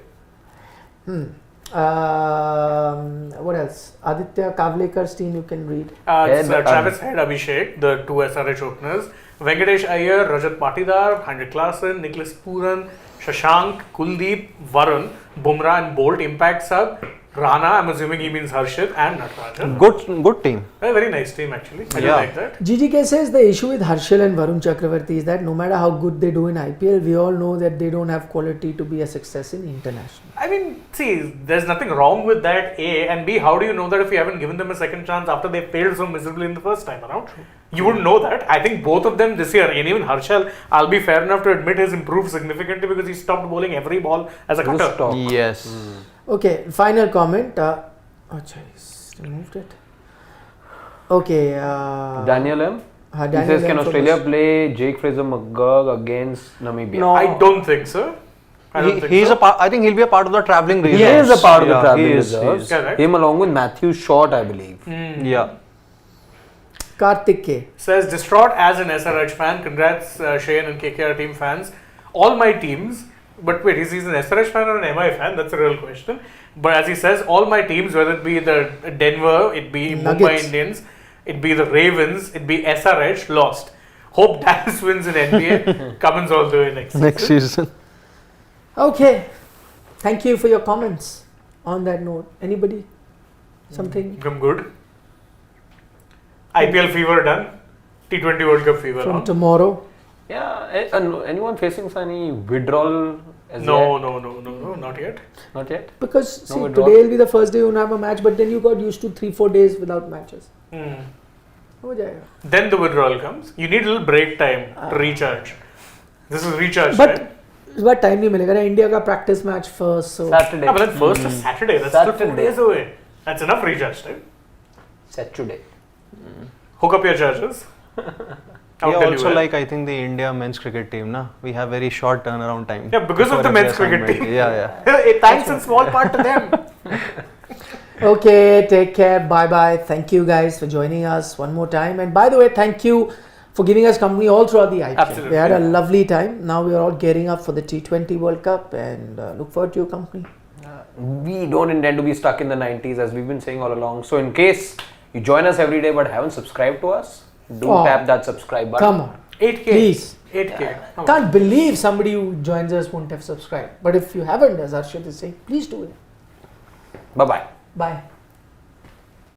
What else? Aditya Kavlekar's team you can read. It's Travis Head, Abhishek, the two SRH openers. Venkatesh Iyer, Rajat Patidar, Heinrich Klaassen, Nicholas Puran, Shashank, Kuldeep, Varun, Bumrah and Bolt. Impact sub. Rana, I'm assuming he means Harshit and Natarajan. Good team. A very nice team actually. I do like that. GGK says the issue with Harshil and Varun Chakravarti is that no matter how good they do in IPL, we all know that they don't have quality to be a success in international. I mean, see, there's nothing wrong with that, A, and B, how do you know that if you haven't given them a second chance after they failed so miserably in the first time around? You wouldn't know that. I think both of them this year, and even Harshal, I'll be fair enough to admit, has improved significantly because he stopped bowling every ball as a cutter. Yes. Okay, final comment. Oh, jeez, removed it. Okay. Daniel M. He Daniel says, M can from Australia Aus- play Jake Fraser McGurk against Namibia? No. I don't think so. I think he'll be a part of the travelling reserves. He is a part of the travelling he is. reserves. Correct. Him along with Matthew Short, I believe. Yeah. Karthik K. Says, distraught as an SRH fan. Congrats, Shane and KKR team fans. All my teams, but wait, is he an SRH fan or an MI fan? That's a real question. But as he says, all my teams, whether it be the Denver, it be Nuggets. Mumbai Indians, it be the Ravens, it be SRH, lost. Hope Dallas wins in NBA. Cummins all the way next season. Okay. Thank you for your comments on that note. Anybody? Something I'm good. IPL fever done. T20 World Cup fever from on. tomorrow? Yeah. Anyone facing any withdrawal? No, not yet. Not yet. Because No see, withdrawal. today will be the first day you won't have a match, but then you got used to 3-4 days without matches. हो जाएगा. Then the withdrawal comes. You need a little break time to recharge. This is recharge But time. इस बार time नहीं मिलेगा ना. India का practice match first so Saturday. But then first is Saturday. That's still 4 Saturday. days away. That's enough recharge time. Saturday. Hook up your chargers. I'll Yeah, tell you also when. like I think the India men's cricket team, na, we have very short turnaround time. Yeah, because of before the every men's cricket assignment. team. Yeah. Thanks in small part to them. Okay, take care. Bye bye. Thank you guys for joining us one more time. And by the way, thank you for giving us company all throughout the IPL. Absolutely. We had a lovely time. Now we are all gearing up for the T20 World Cup and look forward to your company. We don't intend to be stuck in the 90s as we've been saying all along. So in case you join us every day but haven't subscribed to us, do Oh. tap that subscribe button. Come on. 8K. Please. 8K. Come on. Can't believe somebody who joins us won't have subscribed. But if you haven't, as Arshad is saying, please do it. Bye-bye. Bye.